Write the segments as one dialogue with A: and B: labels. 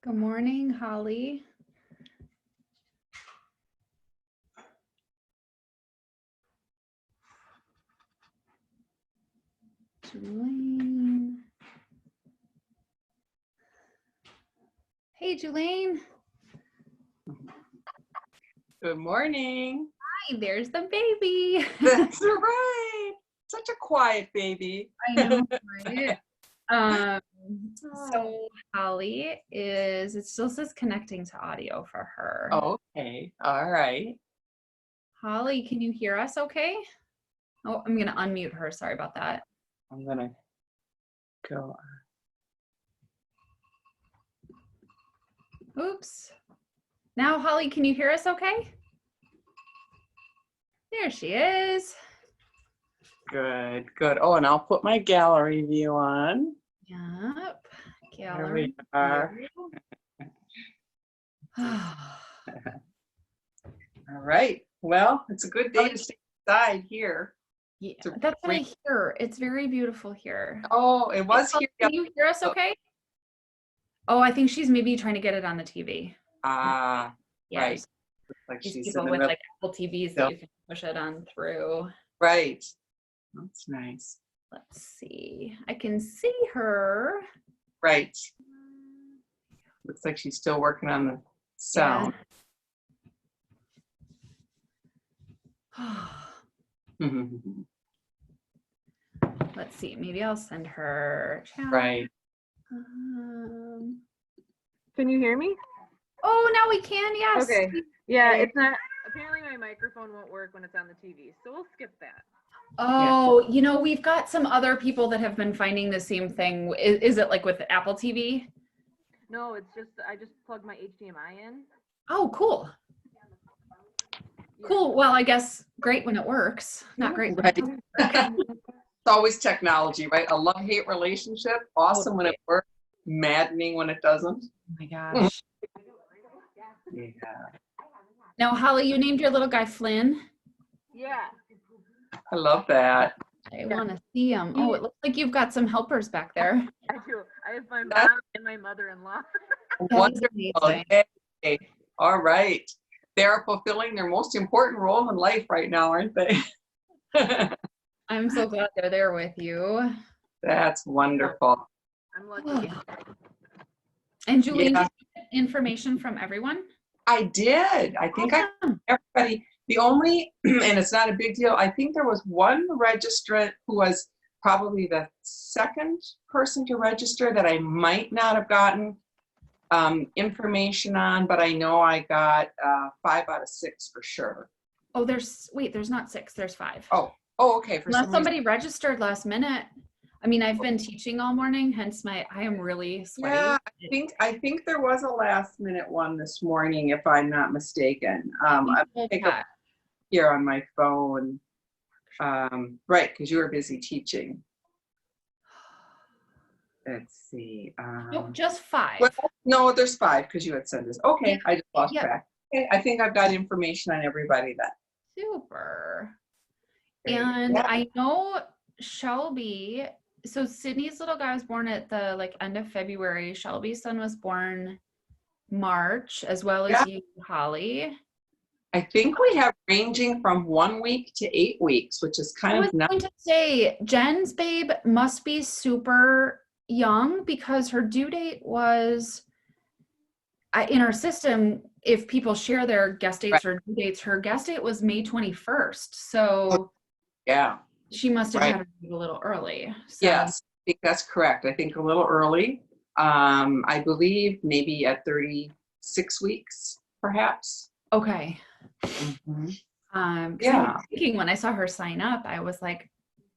A: Good morning, Holly. Julaine. Hey, Julaine.
B: Good morning.
A: Hi, there's the baby.
B: That's right. Such a quiet baby.
A: I know, right? So Holly it still says connecting to audio for her.
B: Okay. All right.
A: Holly, can you hear us okay? Oh, I'm gonna unmute her. Sorry about that.
B: I'm gonna go.
A: Oops. Now, Holly, can you hear us okay? There she is.
B: Good, good. Oh, and I'll put my gallery view on.
A: Yep.
B: There
A: Gallery.
B: we are. All right. Well, it's a good day to stay inside here.
A: Yeah, that's what I hear. It's very beautiful here.
B: Oh, it was here.
A: Can you hear us okay? Oh, I think she's maybe trying to get it on the TV.
B: Ah,
A: Yeah,
B: right. Looks like
A: these
B: she's
A: people
B: in the
A: with
B: middle.
A: like Apple TVs that you can push it on through.
B: Right. That's nice.
A: Let's see. I can see her.
B: Right. Looks like she's still working on the sound.
A: Yeah. Let's see. Maybe I'll send her chat.
B: Right.
C: Can you hear me?
A: Oh, now we can. Yes.
C: Okay. Yeah, it's not. Apparently, my microphone won't work when it's on the TV, so we'll skip that.
A: Oh, you know, we've got some other people that have been finding the same thing. Is it like with Apple TV?
C: No, it's just I just plugged my HDMI in.
A: Oh, cool. Cool. Well, I guess great when it works. Not great.
B: Right. It's always technology, right? A love-hate relationship. Awesome when it works. Maddening when it doesn't.
A: Oh my gosh.
B: Yeah.
A: Now, Holly, you named your little guy Flynn.
C: Yeah.
B: I love that.
A: I want to see him. Oh, it looks like you've got some helpers back there.
C: I do. I have my mom and my mother-in-law.
B: Wonderful. Hey. All right. They're fulfilling their most important role in life right now, aren't they?
A: I'm so glad they're there with you.
B: That's wonderful.
C: I'm lucky.
A: And Julie, did you get information from everyone?
B: I did. I think everybody, the only, and it's not a big deal, I think there was one registrant who was probably the second person to register that I might not have gotten information on, but I know I got 5 out of 6 for sure.
A: Oh, there's not 6, there's 5.
B: Oh, okay.
A: Unless somebody registered last minute. I mean, I've been teaching all morning, hence I am really sweaty.
B: Yeah, I think there was a last minute one this morning, if I'm not mistaken. I pick up here on my phone. Right, because you were busy teaching. Let's see.
A: Nope, just 5.
B: Well, no, there's 5 because you had sent us. Okay, I just lost track. Okay, I think I've got information on everybody then.
A: Super.
B: Great.
A: And I know Shelby, so Sydney's little guy was born at the end of February. Shelby's son was born March, as well as you, Holly.
B: I think we have ranging from 1 week to 8 weeks, which is kind of nice.
A: I was going to say, Jen's babe must be super young because her due date was, in our system, if people share their guest dates or due dates, her guest date was May 21st. So
B: yeah,
A: she must have had her a little early. So.
B: Yes, I think that's correct. I think a little early. I believe maybe at 36 weeks, perhaps.
A: Okay.
B: Mm-hmm.
A: I was thinking when I saw her sign up, I was like,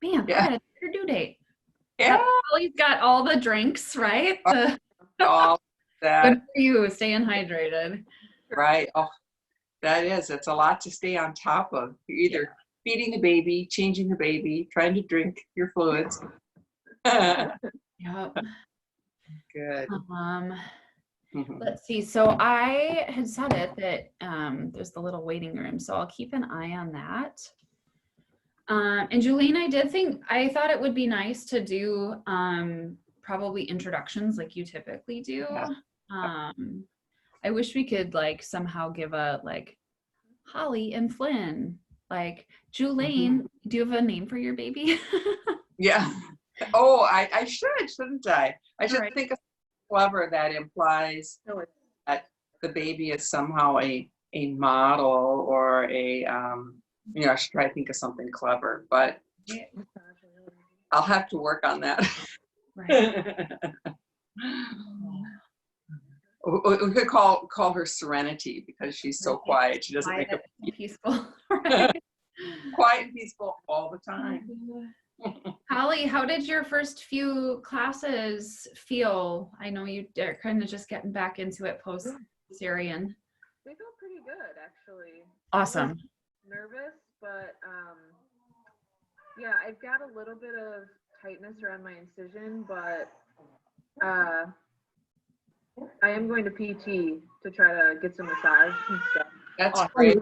A: man, that's her due date.
B: Yeah.
A: Holly's got all the drinks, right?
B: All that.
A: Good for you, staying hydrated.
B: Right. Oh, it's a lot to stay on top of. You're either feeding the baby, changing the baby, trying to drink your fluids.
A: Yep.
B: Good.
A: Let's see. So I had said it that there's the little waiting room, so I'll keep an eye on that. And Julene, I thought it would be nice to do probably introductions like you typically do. I wish we could like somehow give a like Holly and Flynn, like Julaine. Do you have a name for your baby?
B: Yeah. Oh, I should, shouldn't I? I should
A: Right.
B: think of something clever that implies
C: No, it's
B: that the baby is somehow a model or a I should try to think of something clever, but I'll have to work on that.
A: Right.
B: We could call her Serenity because she's so quiet. She doesn't make a
A: Quiet and peaceful. Right.
B: quiet and peaceful all the time.
A: Holly, how did your first few classes feel? I know you are kind of just getting back into it post cesarean.
C: They felt pretty good, actually.
A: Awesome.
C: Nervous, but yeah, I've got a little bit of tightness around my incision, but I am going to PT to try to get some massage and stuff.
B: That's great.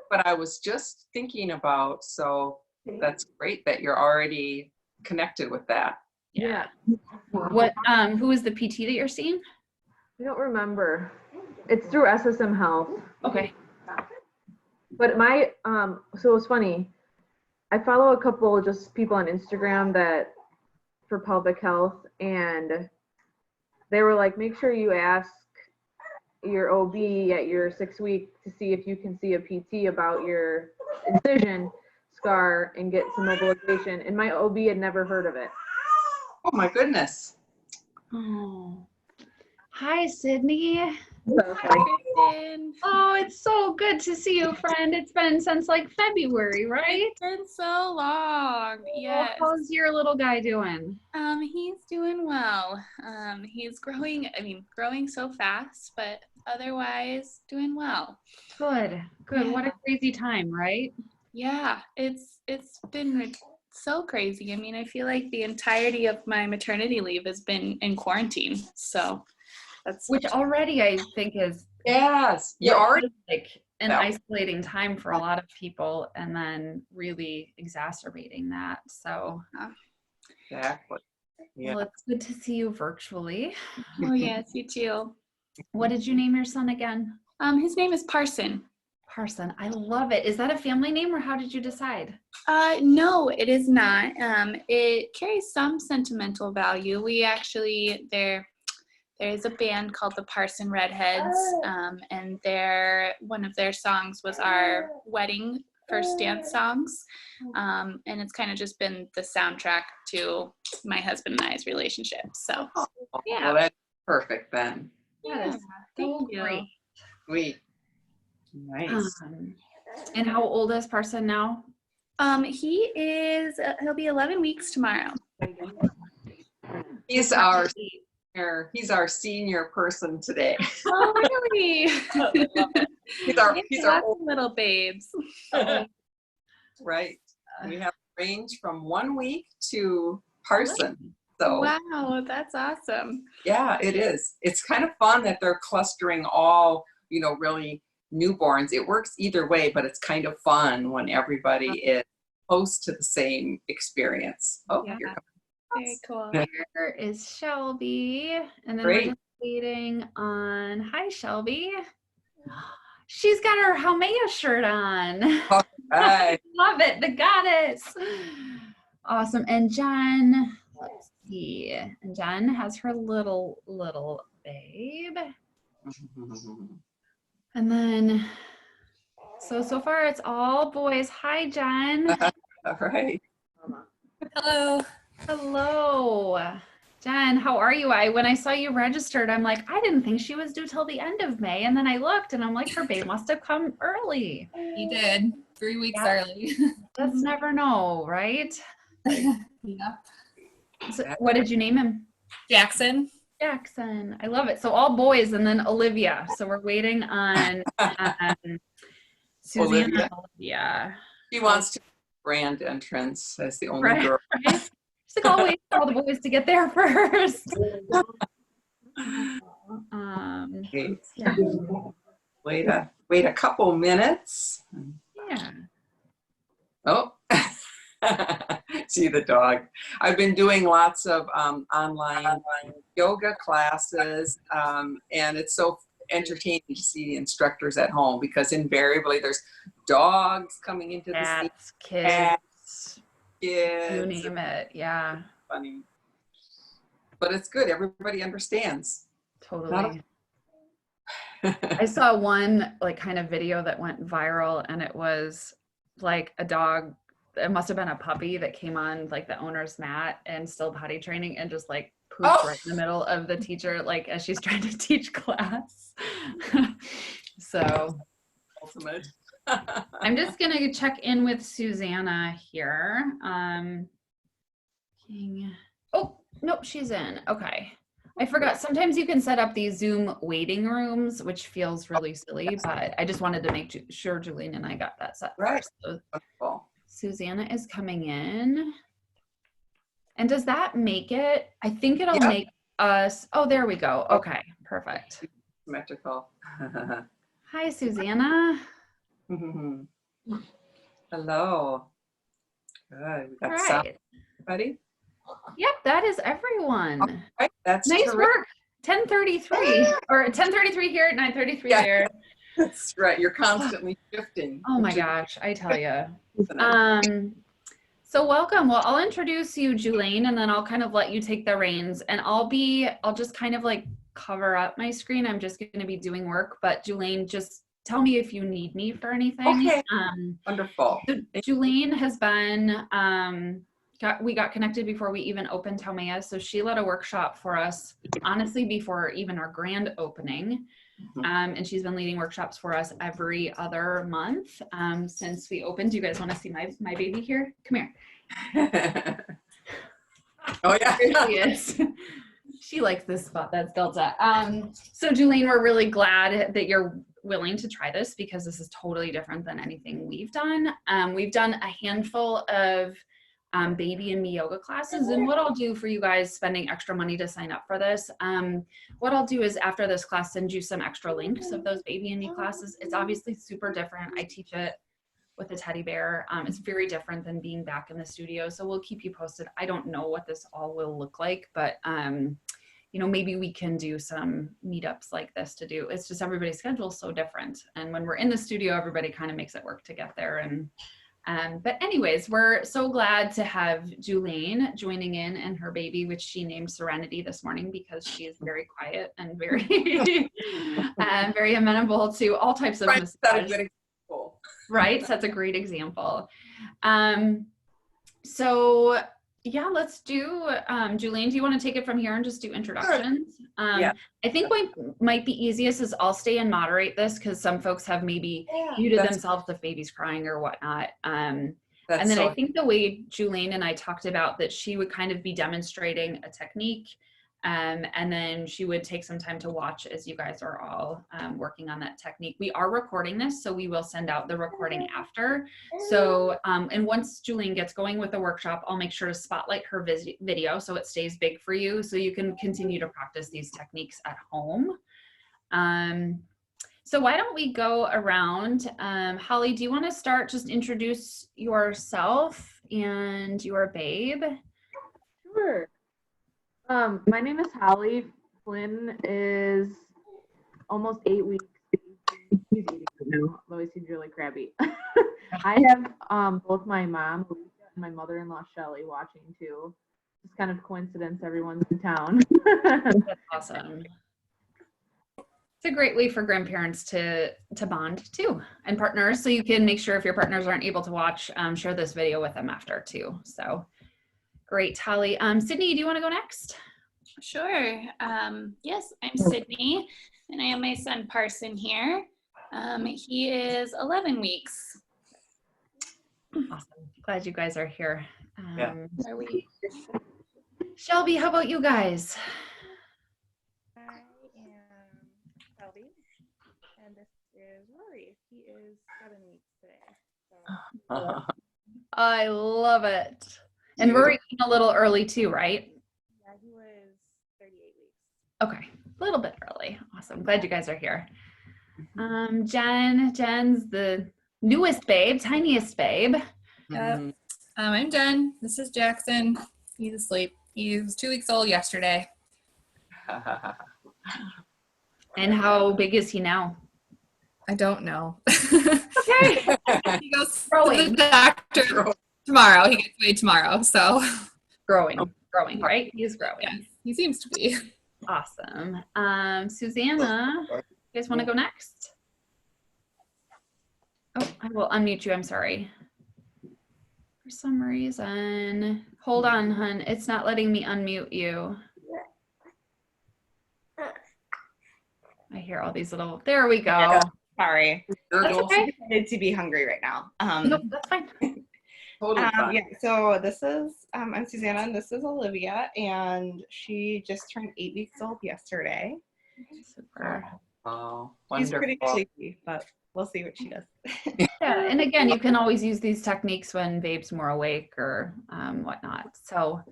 B: But I was just thinking about, so that's great that you're already connected with that.
C: Yeah.
A: What who is the PT that you're seeing?
C: I don't remember. It's through SSM Health.
A: Okay.
C: But my so it's funny. I follow a couple of just people on Instagram that for pelvic health, and they were like, make sure you ask your OB at your 6 week to see if you can see a PT about your incision scar and get some mobilization. And my OB had never heard of it.
B: Oh my goodness.
A: Oh. Hi, Sydney.
C: So
A: Oh, it's so good to see you, friend. It's been since like February, right?
D: It's been so long. Yes.
A: How's your little guy doing?
D: He's doing well. He's growing so fast, but otherwise doing well.
A: Good. Good.
D: Yeah.
A: What a crazy time, right?
D: Yeah, it's been so crazy. I mean, I feel like the entirety of my maternity leave has been in quarantine. So that's
A: Which already I think is
B: Yes. You already
A: like an
B: Yeah.
A: isolating time for a lot of people, and then really exacerbating that. So,
B: exactly. Yeah.
A: well, it's good to see you virtually.
D: oh yes, you too.
A: What did you name your son again?
D: His name is Parson.
A: Parson. I love it. Is that a family name, or how did you decide?
D: No, it is not. It carries some sentimental value. We actually there's a band called the Parson Redheads, and one of their songs was our wedding first dance songs, and it's kind of just been the soundtrack to my husband and I's relationship. So yeah.
B: Well, that's perfect then.
A: That is so
D: Thank you.
A: great.
B: Sweet. Nice.
A: And how old is Parson now?
D: He'll be 11 weeks tomorrow.
B: He's our senior person today.
D: Oh, really?
B: He's our
D: Lots
B: old,
D: of little babes.
B: right. We have range from 1 week to Parson. So
D: Wow, that's awesome.
B: yeah, it is. It's kind of fun that they're clustering all, really newborns. It works either way, but it's kind of fun when everybody is close to the same experience. Oh,
D: Yeah.
B: here comes.
D: Very cool.
A: Here is Shelby, and then
B: Great.
A: we're just waiting on. Hi, Shelby. She's got her Haumea shirt on.
B: Right.
A: Love it, the goddess. Awesome. And Jen, let's see. And Jen has her little babe. And then, so far it's all boys. Hi, Jen.
B: All right.
D: Hello.
A: Hello. Jen, how are you? When I saw you registered, I'm like, I didn't think she was due till the end of May. And then I looked and I'm like, her babe must have come early.
E: He did 3 weeks
A: Yeah.
E: early.
A: Let's never know, right?
E: Yeah.
A: So what did you name him?
E: Jackson.
A: Jackson. I love it. So all boys and then Olivia. So we're waiting on Susanna
B: Olivia.
A: and Olivia.
B: She wants to brand entrance as the only
A: Right.
B: girl.
A: Right? She's like, I'll wait for all the boys to get there first. Yeah.
B: Wait a couple minutes.
A: Yeah.
B: Oh. see the dog. I've been doing lots of online yoga classes, and it's so entertaining to see the instructors at home because invariably there's dogs coming into the scene.
A: Cats, kids, you
B: Kids.
A: name it. Yeah,
B: Funny. But it's good. Everybody understands.
A: totally. I saw one like kind of video that went viral, and it was like a dog. It must have been a puppy that came on like the owner's mat and still potty training and just like pooped right in the middle of the teacher, like as she's trying to teach class. So
B: Ultimate.
A: I'm just gonna check in with Susanna here. Oh, nope, she's in. Okay. I forgot. Sometimes you can set up these Zoom waiting rooms, which feels really silly, but I just wanted to make sure Julene and I got that set
B: Right.
A: first. So
B: Wonderful.
A: Susanna is coming in. And does that make it? I think it'll
B: Yep.
A: make us. Oh, there we go. Okay, perfect.
B: Symmetrical.
A: Hi, Susanna.
B: Hello. Good. We got
A: All
B: sound
A: right.
B: ready?
A: Yep, that is everyone.
B: Right. That's
A: Nice
B: terrific.
A: work. 10:33 or 10:33 here at 9:33
B: Yeah.
A: there.
B: That's right. You're constantly shifting.
A: Oh my
B: which is
A: gosh, I tell you.
B: fascinating.
A: So welcome. Well, I'll introduce you, Julene, and then I'll kind of let you take the reins. And I'll just kind of like cover up my screen. I'm just going to be doing work, but Julene, just tell me if you need me for anything.
B: Okay. Wonderful.
A: So Julene has been, we got connected before we even opened Taumea. So she led a workshop for us, honestly, before even our grand opening. And she's been leading workshops for us every other month since we opened. Do you guys want to see my baby here? Come here.
B: Oh yeah.
A: There she is. She likes this spot. That's Delta. So Julene, we're really glad that you're willing to try this because this is totally different than anything we've done. We've done a handful of baby and me yoga classes, and what I'll do for you guys spending extra money to sign up for this, what I'll do is after this class send you some extra links of those baby and me classes. It's obviously super different. I teach it with a teddy bear. It's very different than being back in the studio, so we'll keep you posted. I don't know what this all will look like, but you know, maybe we can do some meetups like this to do. It's just everybody's schedule is so different, and when we're in the studio, everybody kind of makes it work to get there. And but anyways, we're so glad to have Julene joining in and her baby, which she named Serenity this morning because she is very quiet and very very amenable to all types of
B: Right. That's a
A: massage.
B: good example.
A: Right, so that's a great example. So yeah, let's do, Julene, do you want to take it from here and just do introductions?
B: Yeah.
A: I think what might be easiest is I'll stay and moderate this because some folks have maybe muted
B: That's-
A: themselves if baby's crying or whatnot.
B: That's
A: And then
B: so
A: I think the way Julene and I talked about that she would kind of be demonstrating a technique, and then she would take some time to watch as you guys are all working on that technique. We are recording this, so we will send out the recording after. So, and once Julene gets going with the workshop, I'll make sure to spotlight her video so it stays big for you so you can continue to practice these techniques at home. So why don't we go around? Holly, do you want to start? Just introduce yourself and your babe.
C: Sure. My name is Holly. Flynn is almost 8 weeks. He's eating right now. Although he seems really crabby. I have both my mom Lisa, and my mother-in-law Shelly watching too. It's kind of coincidence. Everyone's in town.
A: That's awesome. It's a great way for grandparents to bond too, and partners. So you can make sure if your partners aren't able to watch, share this video with them after too. So great, Holly. Sydney, do you want to go next?
D: Sure. Yes, I'm Sydney, and I have my son Parson here. He is 11 weeks.
A: Awesome. Glad you guys are here.
B: Yeah.
D: Are we?
A: Shelby, how about you guys?
F: I am Shelby, and this is Rory. He is 7 weeks today. So,
A: I love it. And Rory came a little early too, right?
F: yeah, he was 38 weeks.
A: Okay, a little bit early. Awesome. Glad you guys are here. Jen's the newest babe, tiniest babe.
B: Mhm.
E: I'm Jen. This is Jackson. He's asleep. He was 2 weeks old yesterday.
A: And how big is he now?
E: I don't know.
A: Okay.
E: He goes to
A: Growing.
E: the doctor tomorrow. He gets weighed tomorrow. So,
A: Growing, right? He's growing.
E: yes, he seems to be.
A: Awesome. Susanna, you guys want to go next? Oh, I will unmute you. I'm sorry. For some reason, hold on, hun. It's not letting me unmute you. I hear all these little, there we go.
G: Sorry.
A: That's okay.
G: I decided to be hungry right now.
A: Nope, that's fine.
B: Totally fine.
G: Yeah, so this is, I'm Susanna and this is Olivia, and she just turned 8 weeks old yesterday.
A: Super.
B: Oh,
G: She's pretty
B: wonderful.
G: sleepy, but we'll see what she does.
A: Yeah, and again, you can always use these techniques when babe's more awake or whatnot. So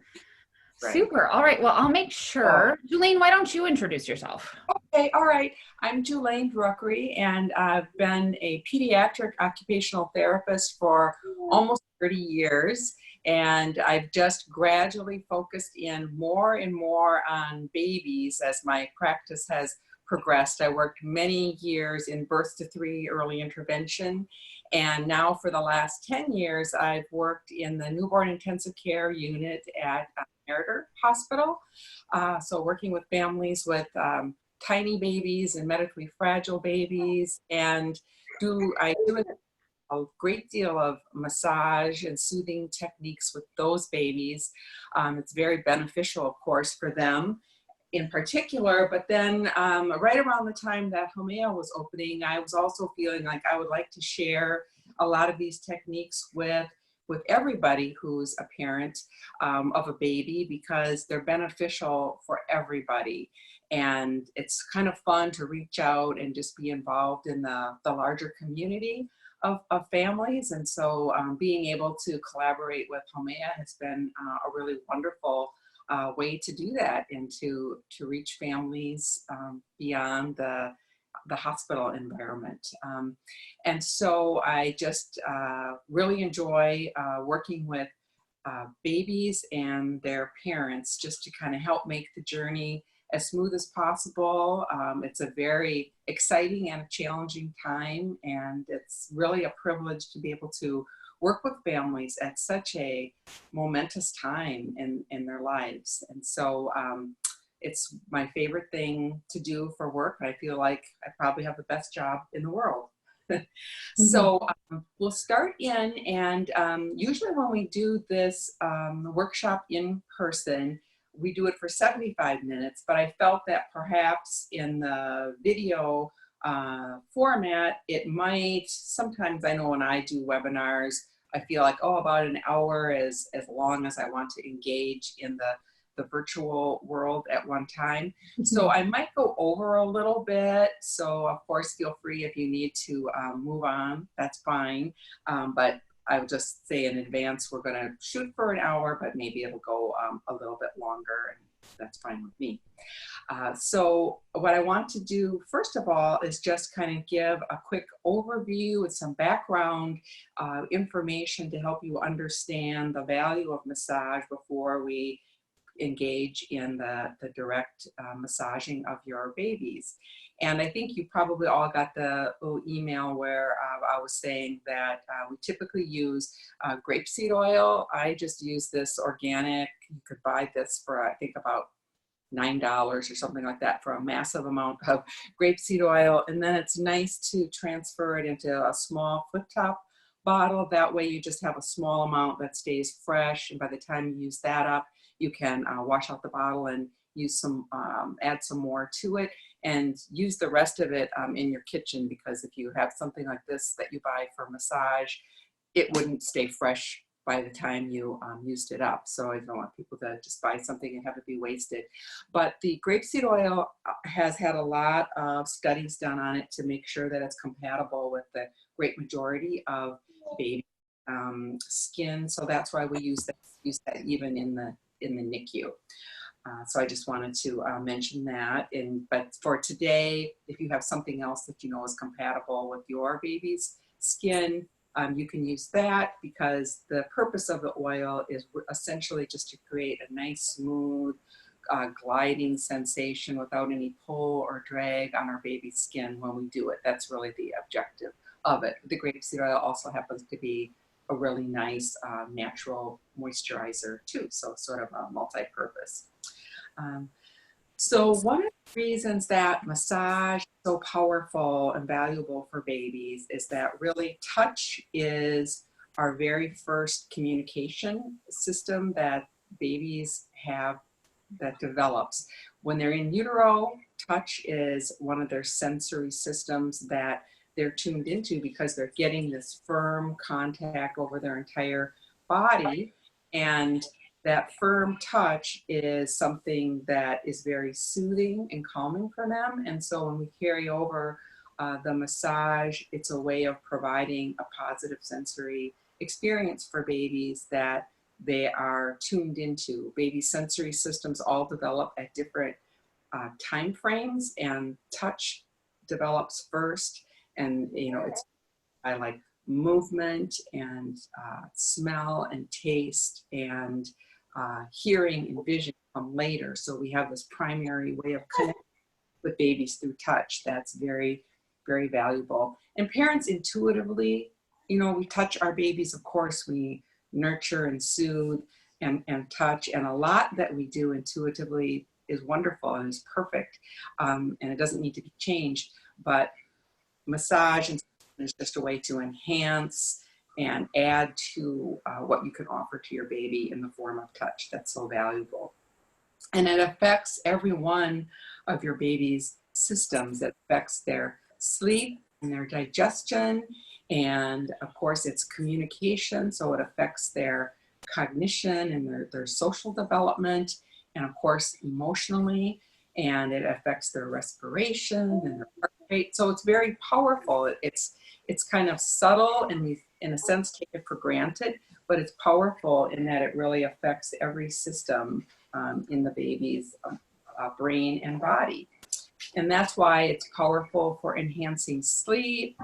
B: Right.
A: super. All right, well, I'll make sure. Julene, why don't you introduce yourself?
B: Okay, all right. I'm Julaine Brookery, and I've been a pediatric occupational therapist for almost 30 years. And I've just gradually focused in more and more on babies as my practice has progressed. I worked many years in birth to 3 early intervention. And now for the last 10 years, I've worked in the newborn intensive care unit at Meriter Hospital. So working with families with tiny babies and medically fragile babies, and I do a great deal of massage and soothing techniques with those babies. It's very beneficial, of course, for them in particular, but then right around the time that Homea was opening, I was also feeling like I would like to share a lot of these techniques with everybody who's a parent of a baby, because they're beneficial for everybody. And it's kind of fun to reach out and just be involved in the larger community of families. And so being able to collaborate with Homea has been a really wonderful way to do that, and to reach families beyond the hospital environment. And so I just really enjoy working with babies and their parents, just to kind of help make the journey as smooth as possible. It's a very exciting and challenging time, and it's really a privilege to be able to work with families at such a momentous time in their lives. And so it's my favorite thing to do for work. I feel like I probably have the best job in the world. So we'll start in, and usually when we do this workshop in person, we do it for 75 minutes, but I felt that perhaps in the video format, it might, sometimes I know when I do webinars, I feel like, oh, about an hour is as long as I want to engage in the virtual world at one time. So I might go over a little bit. So of course, feel free if you need to move on, that's fine. But I would just say in advance, we're gonna shoot for an hour, but maybe it'll go a little bit longer, and that's fine with me. So what I want to do, first of all, is just kind of give a quick overview with some background information to help you understand the value of massage before we engage in the direct massaging of your babies. And I think you probably all got the little email where I was saying that we typically use grapeseed oil. I just use this organic. You could buy this for, I think, about $9 or something like that for a massive amount of grapeseed oil. And then it's nice to transfer it into a small flip top bottle. That way you just have a small amount that stays fresh. And by the time you use that up, you can wash out the bottle and use some, add some more to it, and use the rest of it in your kitchen, because if you have something like this that you buy for massage, it wouldn't stay fresh by the time you used it up. So I don't want people to just buy something and have it be wasted. But the grapeseed oil has had a lot of studies done on it to make sure that it's compatible with the great majority of baby skin. So that's why we use that even in the NICU. So I just wanted to mention that. But for today, if you have something else that you know is compatible with your baby's skin, You can use that because the purpose of the oil is essentially just to create a nice, smooth, gliding sensation without any pull or drag on our baby's skin when we do it. That's really the objective of it. The grapeseed oil also happens to be a really nice natural moisturizer too, so sort of a multi-purpose. So one of the reasons that massage is so powerful and valuable for babies is that really touch is our very first communication system that babies have that develops. When they're in utero, touch is one of their sensory systems that they're tuned into because they're getting this firm contact over their entire body. And that firm touch is something that is very soothing and calming for them. And so when we carry over the massage, it's a way of providing a positive sensory experience for babies that they are tuned into. Baby sensory systems all develop at different time frames, and touch develops first. And, you know, it's by like movement and smell and taste and hearing and vision come later. So we have this primary way of connecting with babies through touch that's very, very valuable. And parents intuitively, you know, we touch our babies, of course, we nurture and soothe and touch. And a lot that we do intuitively is wonderful and is perfect. And it doesn't need to be changed. But massage is just a way to enhance and add to what you can offer to your baby in the form of touch. That's so valuable. And it affects every one of your baby's systems. It affects their sleep and their digestion. And of course, it's communication. So it affects their cognition and their social development. And of course, emotionally. And it affects their respiration and their heart rate. So it's very powerful. It's kind of subtle, and we, in a sense, take it for granted, but it's powerful in that it really affects every system in the baby's brain and body. And that's why it's powerful for enhancing sleep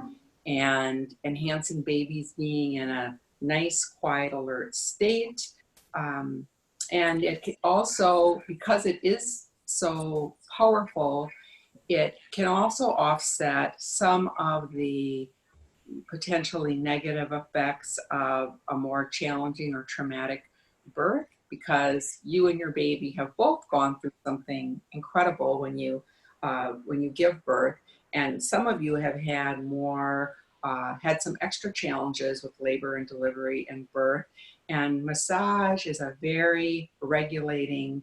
B: and enhancing babies being in a nice, quiet, alert state. And it can also, because it is so powerful, it can also offset some of the potentially negative effects of a more challenging or traumatic birth, because you and your baby have both gone through something incredible when you give birth, and some of you have had more had some extra challenges with labor and delivery and birth, and massage is a very regulating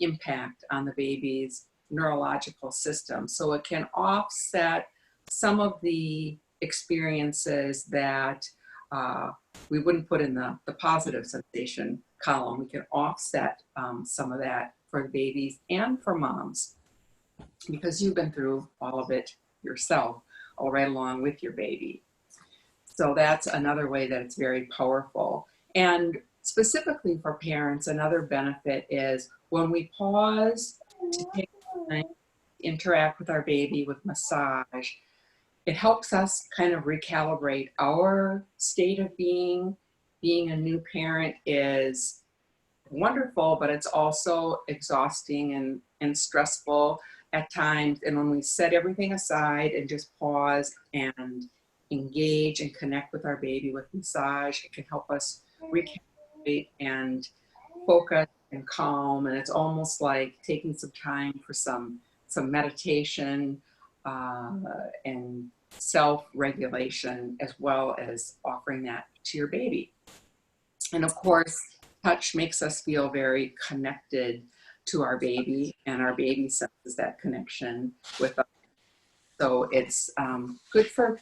B: impact on the baby's neurological system. So it can offset some of the experiences that we wouldn't put in the positive sensation column. We can offset some of that for the babies and for moms, because you've been through all of it yourself, all right along with your baby. So that's another way that it's very powerful. And specifically for parents, another benefit is when we pause to take time to interact with our baby with massage, it helps us kind of recalibrate our state of being. Being a new parent is wonderful, but it's also exhausting and stressful at times. And when we set everything aside and just pause and engage and connect with our baby with massage, it can help us recalibrate and focus and calm. And it's almost like taking some time for some meditation and self-regulation, as well as offering that to your baby. And of course, touch makes us feel very connected to our baby, and our baby senses that connection with us. So it's good for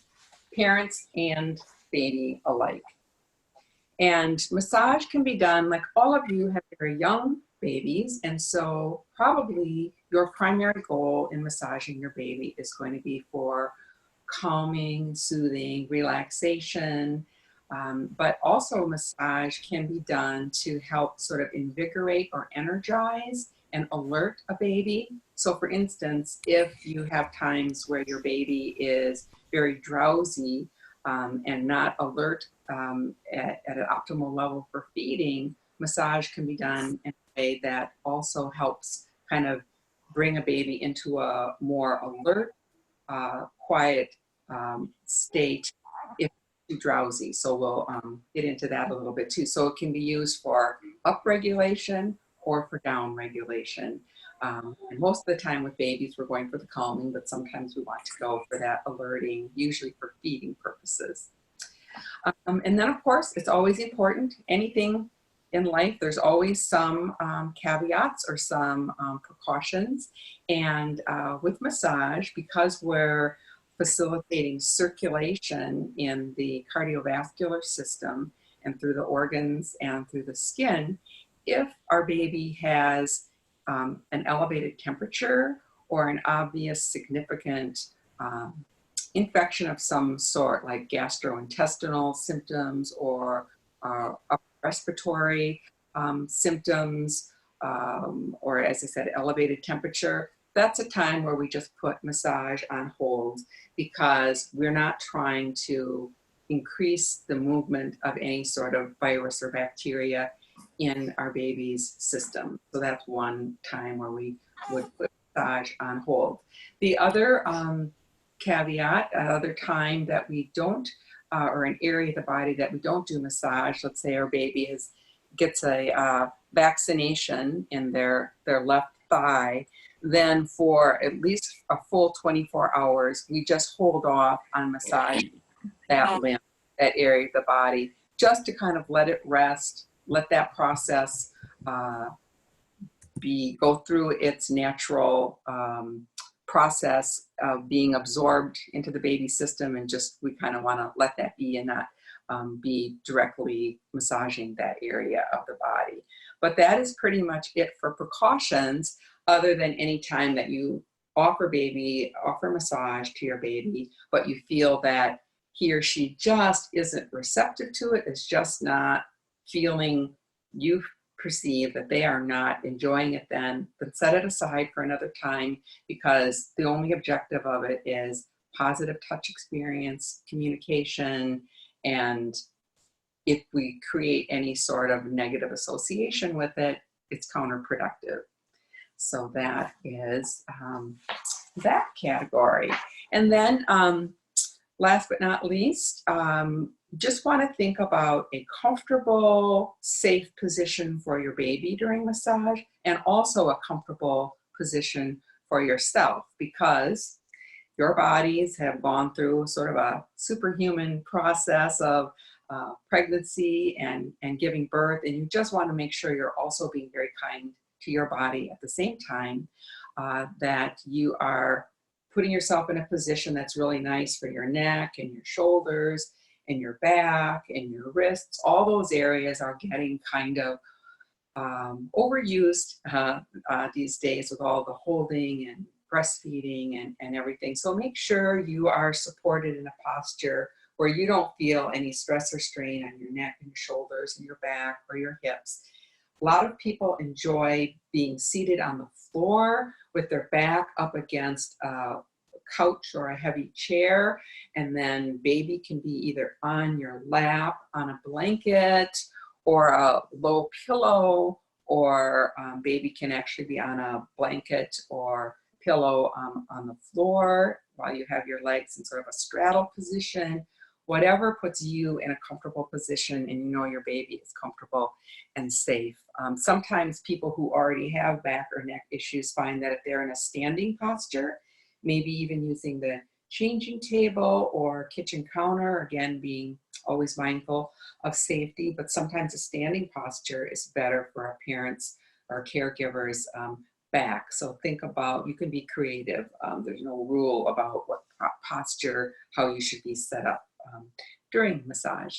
B: parents and baby alike. And massage can be done, like all of you have very young babies, and so probably your primary goal in massaging your baby is going to be for calming, soothing, relaxation, but also massage can be done to help sort of invigorate or energize and alert a baby. So for instance, if you have times where your baby is very drowsy, and not alert at an optimal level for feeding, massage can be done in a way that also helps kind of bring a baby into a more alert, quiet state if too drowsy. So we'll get into that a little bit too. So it can be used for upregulation or for downregulation. And most of the time with babies, we're going for the calming, but sometimes we want to go for that alerting, usually for feeding purposes. And then, of course, it's always important, anything in life, there's always some caveats or some precautions. And with massage, because we're facilitating circulation in the cardiovascular system and through the organs and through the skin, if our baby has an elevated temperature or an obvious significant infection of some sort, like gastrointestinal symptoms or respiratory symptoms, or as I said, elevated temperature, that's a time where we just put massage on hold, because we're not trying to increase the movement of any sort of virus or bacteria in our baby's system. So that's one time where we would put massage on hold. The other caveat, another time that we don't, or an area of the body that we don't do massage, let's say our baby gets a vaccination in their left thigh, then for at least a full 24 hours, we just hold off on massage that limb, that area of the body, just to kind of let it rest, let that process go through its natural process of being absorbed into the baby's system, and just we kind of want to let that be and not be directly massaging that area of the body. But that is pretty much it for precautions, other than any time that you offer massage to your baby, but you feel that he or she just isn't receptive to it, is just not feeling, you perceive that they are not enjoying it, then set it aside for another time, because the only objective of it is positive touch experience, communication, and if we create any sort of negative association with it, it's counterproductive. So that is that category. And then last but not least, just want to think about a comfortable, safe position for your baby during massage, and also a comfortable position for yourself, because your bodies have gone through sort of a superhuman process of pregnancy and giving birth, and you just want to make sure you're also being very kind to your body at the same time, that you are putting yourself in a position that's really nice for your neck and your shoulders and your back and your wrists. All those areas are getting kind of overused these days with all the holding and breastfeeding and everything. So make sure you are supported in a posture where you don't feel any stress or strain on your neck and your shoulders and your back or your hips. A lot of people enjoy being seated on the floor with their back up against a couch or a heavy chair, and then baby can be either on your lap, on a blanket, or a low pillow, or baby can actually be on a blanket or pillow on the floor while you have your legs in sort of a straddle position. Whatever puts you in a comfortable position and you know your baby is comfortable and safe. Sometimes people who already have back or neck issues find that if they're in a standing posture, maybe even using the changing table or kitchen counter, again, being always mindful of safety, but sometimes a standing posture is better for our parents or caregivers' back. So think about, you can be creative. There's no rule about what posture, how you should be set up during massage.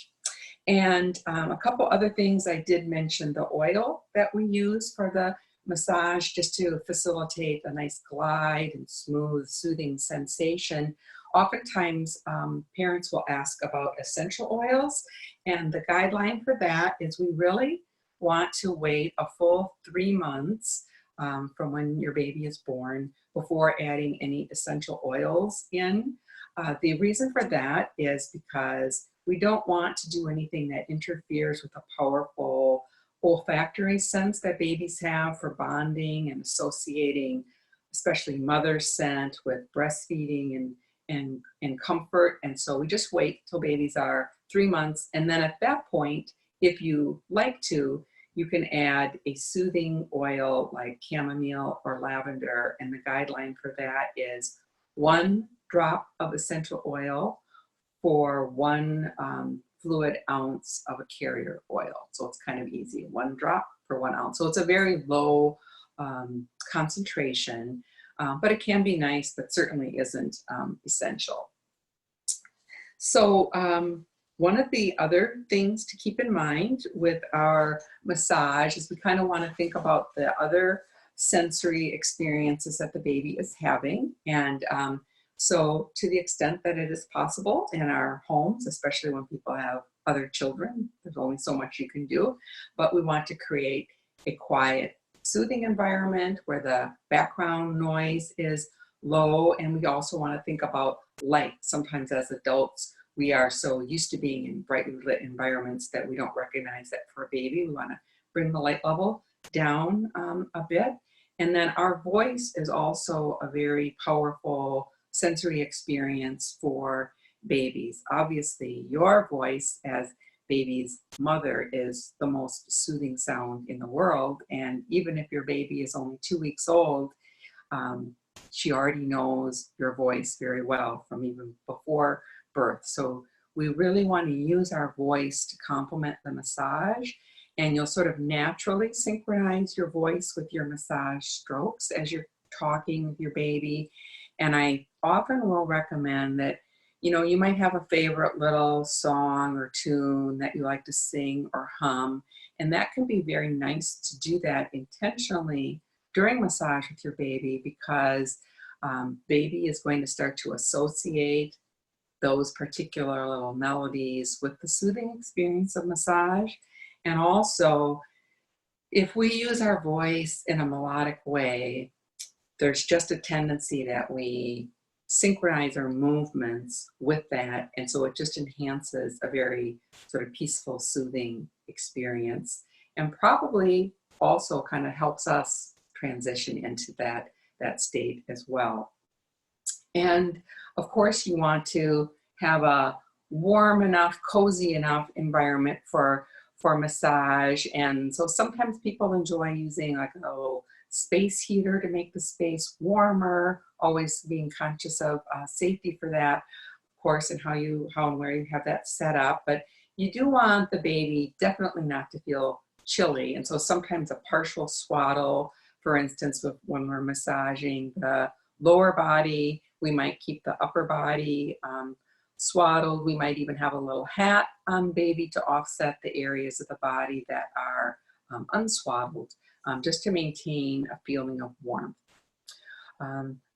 B: And a couple other things I did mention, the oil that we use for the massage, just to facilitate a nice glide and smooth, soothing sensation. Oftentimes, parents will ask about essential oils, and the guideline for that is we really want to wait a full 3 months from when your baby is born before adding any essential oils in. The reason for that is because we don't want to do anything that interferes with the powerful olfactory sense that babies have for bonding and associating, especially mother scent, with breastfeeding and comfort. And so we just wait till babies are 3 months. And then at that point, if you like to, you can add a soothing oil like chamomile or lavender. And the guideline for that is 1 drop of essential oil for 1 fluid ounce of a carrier oil. So it's kind of easy, 1 drop for 1 ounce. So it's a very low concentration, but it can be nice, but certainly isn't essential. So one of the other things to keep in mind with our massage is we kind of want to think about the other sensory experiences that the baby is having. And so to the extent that it is possible in our homes, especially when people have other children, there's only so much you can do, but we want to create a quiet, soothing environment where the background noise is low. And we also want to think about light. Sometimes as adults, we are so used to being in brightly lit environments that we don't recognize that for a baby. We want to bring the light level down a bit. And then our voice is also a very powerful sensory experience for babies. Obviously, your voice as baby's mother is the most soothing sound in the world. And even if your baby is only 2 weeks old, she already knows your voice very well from even before birth. So we really want to use our voice to complement the massage, and you'll sort of naturally synchronize your voice with your massage strokes as you're talking with your baby. And I often will recommend that, you know, you might have a favorite little song or tune that you like to sing or hum, and that can be very nice to do that intentionally during massage with your baby, because baby is going to start to associate those particular little melodies with the soothing experience of massage. And also, if we use our voice in a melodic way, there's just a tendency that we synchronize our movements with that. And so it just enhances a very sort of peaceful, soothing experience, and probably also kind of helps us transition into that state as well. And of course, you want to have a warm enough, cozy enough environment for massage. And so sometimes people enjoy using like a little space heater to make the space warmer, always being conscious of safety for that, of course, and how and where you have that set up. But you do want the baby definitely not to feel chilly. And so sometimes a partial swaddle, for instance, when we're massaging the lower body, we might keep the upper body swaddled. We might even have a little hat on baby to offset the areas of the body that are unswaddled, just to maintain a feeling of warmth.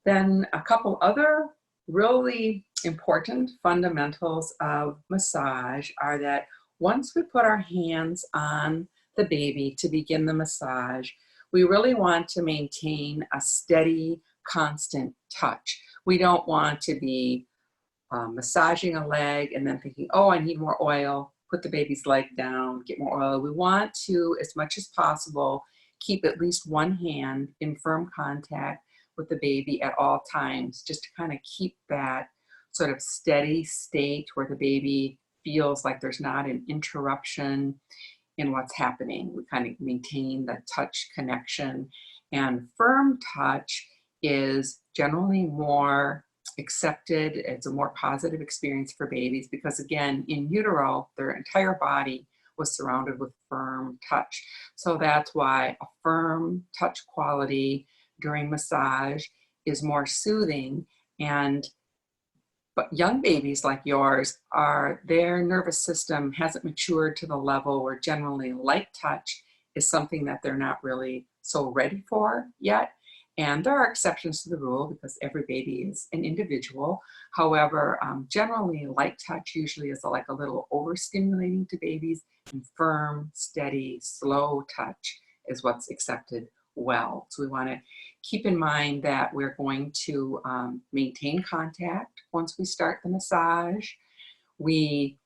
B: Then a couple other really important fundamentals of massage are that once we put our hands on the baby to begin the massage, we really want to maintain a steady, constant touch. We don't want to be massaging a leg and then thinking, oh, I need more oil, put the baby's leg down, get more oil. We want to, as much as possible, keep at least one hand in firm contact with the baby at all times, just to kind of keep that sort of steady state where the baby feels like there's not an interruption in what's happening. We kind of maintain the touch connection. And firm touch is generally more accepted. It's a more positive experience for babies because, again, in utero, their entire body was surrounded with firm touch. So that's why a firm touch quality during massage is more soothing. But young babies like yours, their nervous system hasn't matured to the level where generally light touch is something that they're not really so ready for yet. And there are exceptions to the rule because every baby is an individual. However, generally light touch usually is like a little overstimulating to babies, and firm, steady, slow touch is what's accepted well. So we want to keep in mind that we're going to maintain contact once we start the massage. We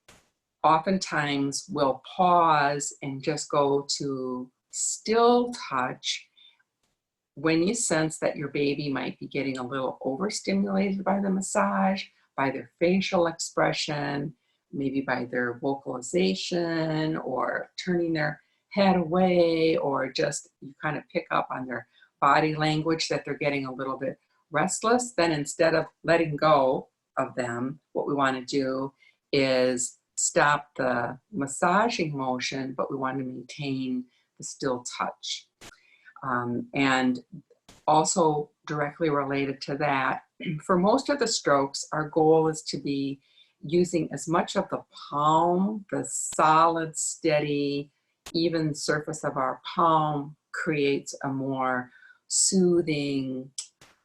B: oftentimes will pause and just go to still touch when you sense that your baby might be getting a little overstimulated by the massage, by their facial expression, maybe by their vocalization or turning their head away, or just you kind of pick up on their body language that they're getting a little bit restless. Then instead of letting go of them, what we want to do is stop the massaging motion, but we want to maintain the still touch. And also directly related to that, for most of the strokes, our goal is to be using as much of the palm, the solid, steady, even surface of our palm creates a more soothing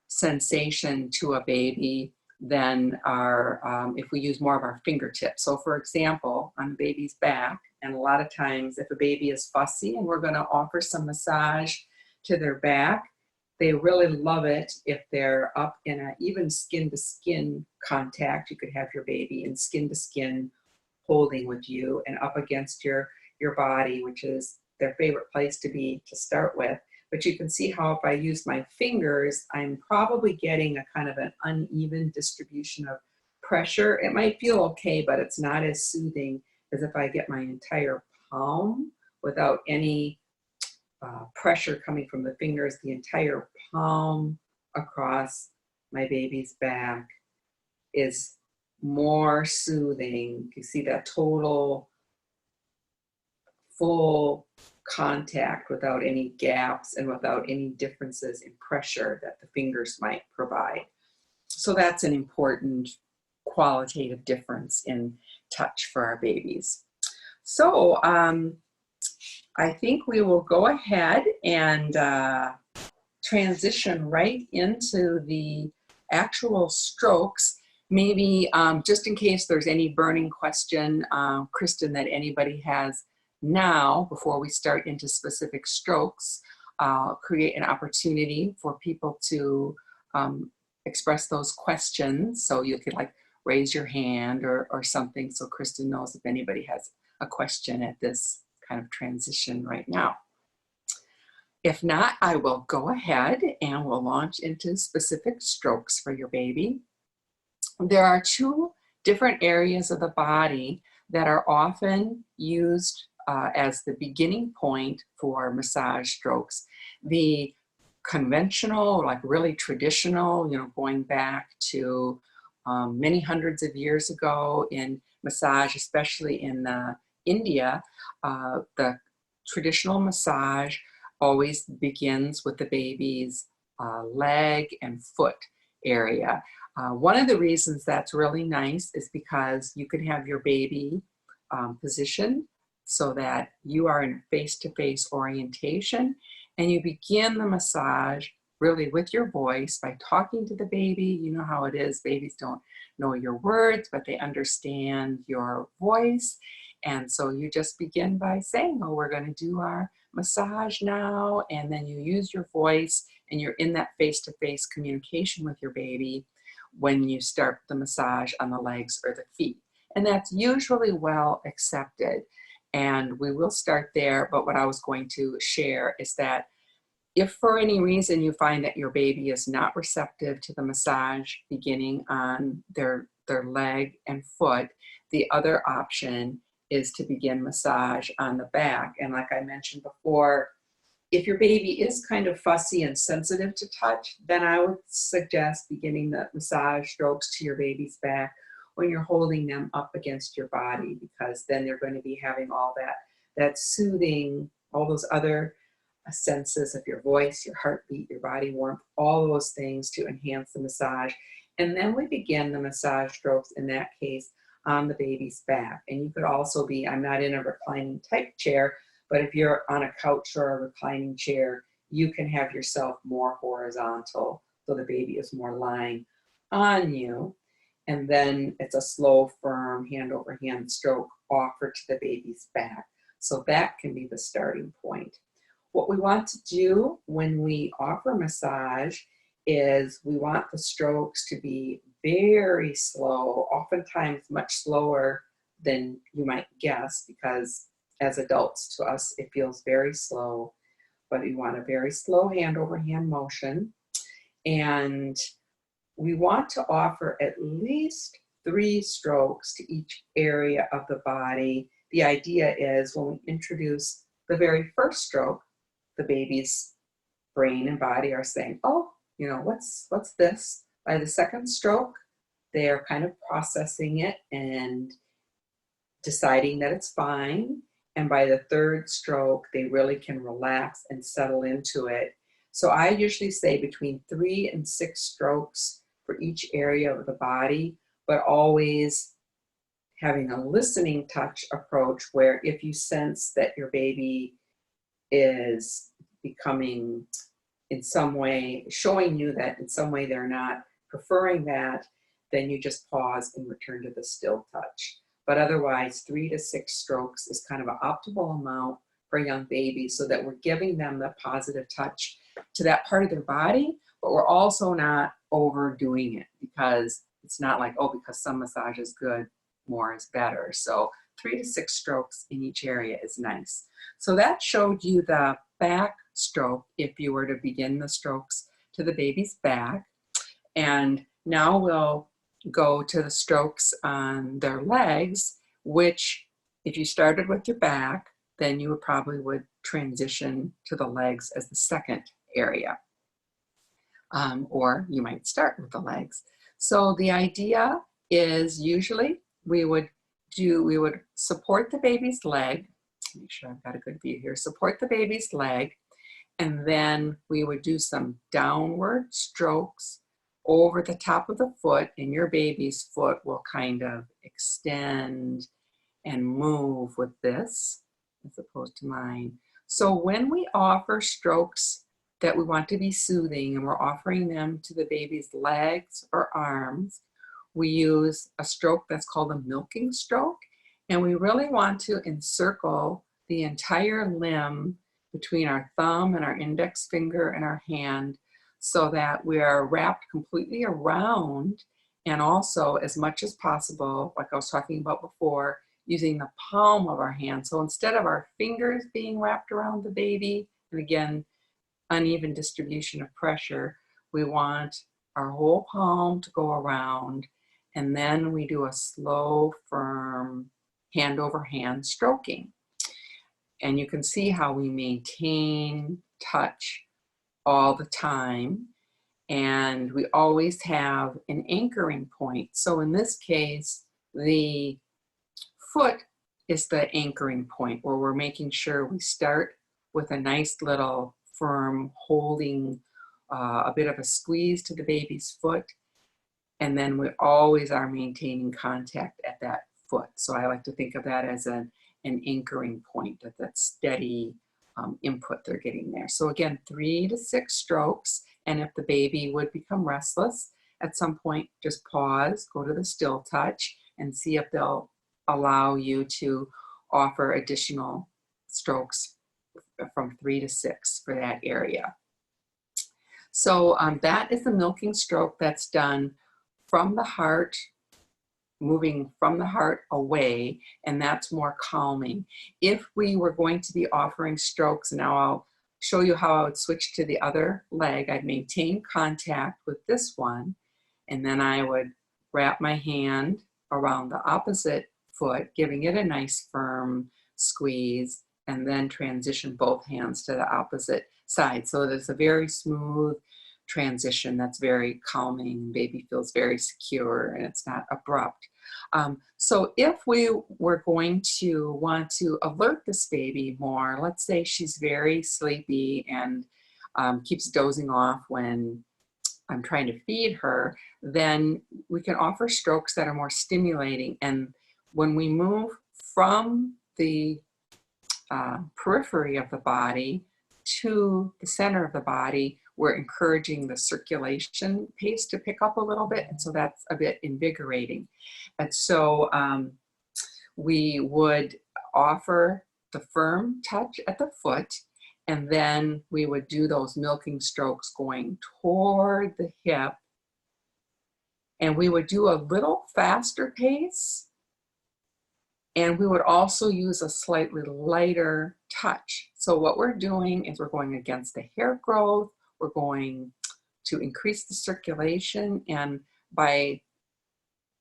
B: sensation to a baby than our, if we use more of our fingertips. So for example, on the baby's back, and a lot of times if a baby is fussy and we're going to offer some massage to their back, they really love it if they're up in a even skin-to-skin contact. You could have your baby in skin-to-skin holding with you and up against your body, which is their favorite place to be to start with. But you can see how if I use my fingers, I'm probably getting a kind of an uneven distribution of pressure. It might feel okay, but it's not as soothing as if I get my entire palm without any pressure coming from the fingers, the entire palm across my baby's back is more soothing. You see that total full contact without any gaps and without any differences in pressure that the fingers might provide. So that's an important qualitative difference in touch for our babies. So I think we will go ahead and transition right into the actual strokes. Maybe just in case there's any burning question, Kristen, that anybody has now, before we start into specific strokes, create an opportunity for people to express those questions. So you could like raise your hand or something so Kristen knows if anybody has a question at this kind of transition right now. If not, I will go ahead and we'll launch into specific strokes for your baby. There are two different areas of the body that are often used as the beginning point for massage strokes. The conventional, like really traditional, you know, going back to many hundreds of years ago in massage, especially in India, the traditional massage always begins with the baby's leg and foot area. One of the reasons that's really nice is because you can have your baby positioned so that you are in face-to-face orientation, and you begin the massage really with your voice by talking to the baby. You know how it is, babies don't know your words, but they understand your voice. And so you just begin by saying, oh, we're going to do our massage now. And then you use your voice and you're in that face-to-face communication with your baby when you start the massage on the legs or the feet. And that's usually well accepted. And we will start there. But what I was going to share is that if for any reason you find that your baby is not receptive to the massage beginning on their leg and foot, the other option is to begin massage on the back. And like I mentioned before, if your baby is kind of fussy and sensitive to touch, then I would suggest beginning the massage strokes to your baby's back when you're holding them up against your body, because then they're going to be having all that soothing, all those other senses of your voice, your heartbeat, your body warmth, all those things to enhance the massage. And then we begin the massage strokes in that case on the baby's back. And you could also be, I'm not in a reclining type chair, but if you're on a couch or a reclining chair, you can have yourself more horizontal so the baby is more lying on you. And then it's a slow, firm, hand over hand stroke offered to the baby's back. So that can be the starting point. What we want to do when we offer massage is we want the strokes to be very slow, oftentimes much slower than you might guess, because as adults to us it feels very slow, but we want a very slow hand over hand motion. And we want to offer at least 3 strokes to each area of the body. The idea is when we introduce the very first stroke, the baby's brain and body are saying, oh, you know, what's this? By the second stroke, they are kind of processing it and deciding that it's fine. And by the third stroke, they really can relax and settle into it. So I usually say between 3 and 6 strokes for each area of the body, but always having a listening touch approach where if you sense that your baby is becoming in some way, showing you that in some way they're not preferring that, then you just pause and return to the still touch. But otherwise, 3 to 6 strokes is kind of an optimal amount for young babies so that we're giving them the positive touch to that part of their body, but we're also not overdoing it, because it's not like, oh, because some massage is good, more is better. So 3 to 6 strokes in each area is nice. So that showed you the back stroke if you were to begin the strokes to the baby's back. And now we'll go to the strokes on their legs, which if you started with your back, then you would transition to the legs as the second area. Or you might start with the legs. So the idea is usually we would support the baby's leg. Make sure I've got a good view here. Support the baby's leg, and then we would do some downward strokes over the top of the foot, and your baby's foot will kind of extend and move with this as opposed to mine. So when we offer strokes that we want to be soothing and we're offering them to the baby's legs or arms, we use a stroke that's called a milking stroke, and we really want to encircle the entire limb between our thumb and our index finger and our hand, so that we are wrapped completely around, and also as much as possible, like I was talking about before, using the palm of our hand. So instead of our fingers being wrapped around the baby, and again, uneven distribution of pressure, we want our whole palm to go around, and then we do a slow, firm, hand over hand stroking. And you can see how we maintain touch all the time, and we always have an anchoring point. So in this case, the foot is the anchoring point where we're making sure we start with a nice little firm holding, a bit of a squeeze to the baby's foot, and then we always are maintaining contact at that foot. So I like to think of that as an anchoring point, that steady input they're getting there. So again, 3 to 6 strokes, and if the baby would become restless at some point, just pause, go to the still touch, and see if they'll allow you to offer additional strokes from 3 to 6 for that area. So that is the milking stroke that's done from the heart, moving from the heart away, and that's more calming. If we were going to be offering strokes, now I'll show you how I would switch to the other leg. I'd maintain contact with this one, and then I would wrap my hand around the opposite foot, giving it a nice firm squeeze, and then transition both hands to the opposite side. So there's a very smooth transition that's very calming. Baby feels very secure, and it's not abrupt. So if we were going to want to alert this baby more, let's say she's very sleepy and keeps dozing off when I'm trying to feed her, then we can offer strokes that are more stimulating. And when we move from the periphery of the body to the center of the body, we're encouraging the circulation pace to pick up a little bit, and so that's a bit invigorating. And so we would offer the firm touch at the foot, And then we would do those milking strokes going toward the hip. And we would do a little faster pace. And we would also use a slightly lighter touch. So what we're doing is we're going against the hair growth. We're going to increase the circulation. And by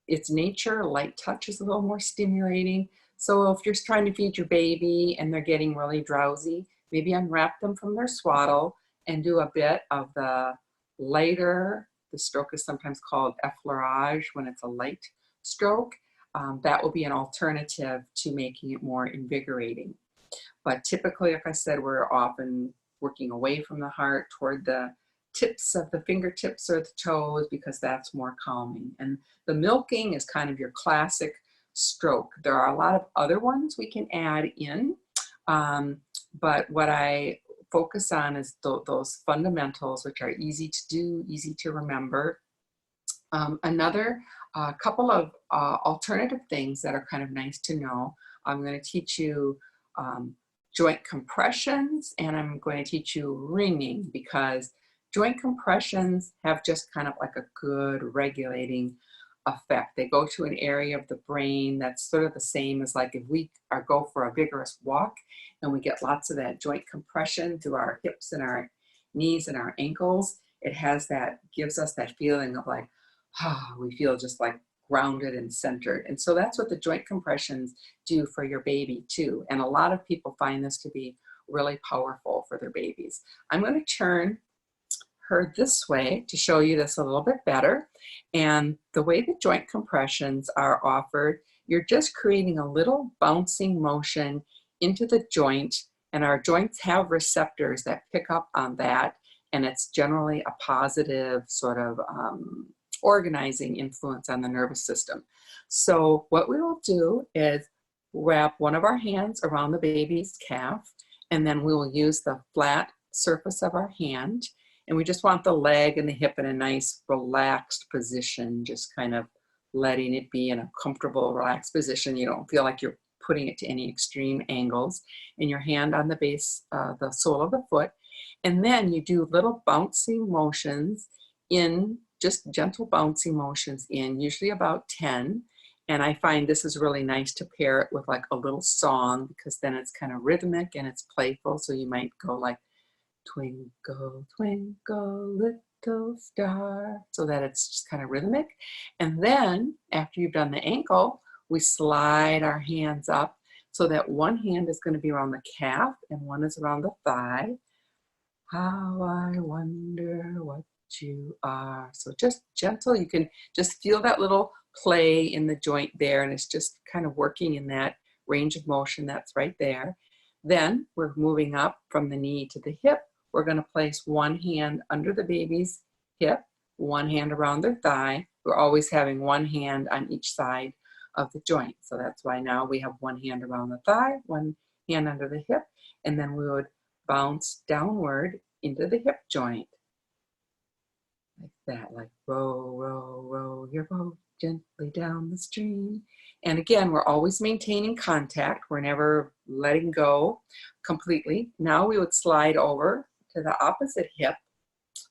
B: its nature, light touch is a little more stimulating. So if you're trying to feed your baby and they're getting really drowsy, maybe unwrap them from their swaddle and do a bit of the lighter, the stroke is sometimes called effleurage when it's a light stroke. That will be an alternative to making it more invigorating. But typically, like I said, we're often working away from the heart toward the tips of the fingertips or the toes because that's more calming. And the milking is kind of your classic stroke. There are a lot of other ones we can add in, but what I focus on is those fundamentals, which are easy to do, easy to remember. Another couple of alternative things that are kind of nice to know. I'm going to teach you joint compressions, and I'm going to teach you ringing, because joint compressions have just kind of like a good regulating effect. They go to an area of the brain that's sort of the same as like if we go for a vigorous walk and we get lots of that joint compression through our hips and our knees and our ankles. It has that, gives us that feeling of like, we feel just like grounded and centered. And so that's what the joint compressions do for your baby too. And a lot of people find this to be really powerful for their babies. I'm going to turn her this way to show you this a little bit better. And the way the joint compressions are offered, you're just creating a little bouncing motion into the joint, and our joints have receptors that pick up on that, and it's generally a positive sort of organizing influence on the nervous system. So what we will do is wrap one of our hands around the baby's calf, and then we will use the flat surface of our hand, and we just want the leg and the hip in a nice relaxed position, just kind of letting it be in a comfortable, relaxed position. You don't feel like you're putting it to any extreme angles. And your hand on the base, the sole of the foot. And then you do little bouncing motions in, just gentle bouncing motions in, usually about 10. And I find this is really nice to pair it with like a little song, because then it's kind of rhythmic and it's playful. So you might go like, twinkle, twinkle, little star, so that it's just kind of rhythmic. And then after you've done the ankle, we slide our hands up so that one hand is going to be around the calf and one is around the thigh. How I wonder what you are. So just gentle, you can just feel that little play in the joint there, and it's just kind of working in that range of motion that's right there. Then we're moving up from the knee to the hip. We're going to place one hand under the baby's hip, one hand around their thigh. We're always having one hand on each side of the joint. So that's why now we have one hand around the thigh, one hand under the hip, and then we would bounce downward into the hip joint. Like that, like row, row, row your boat gently down the stream. And again, we're always maintaining contact. We're never letting go completely. Now we would slide over to the opposite hip.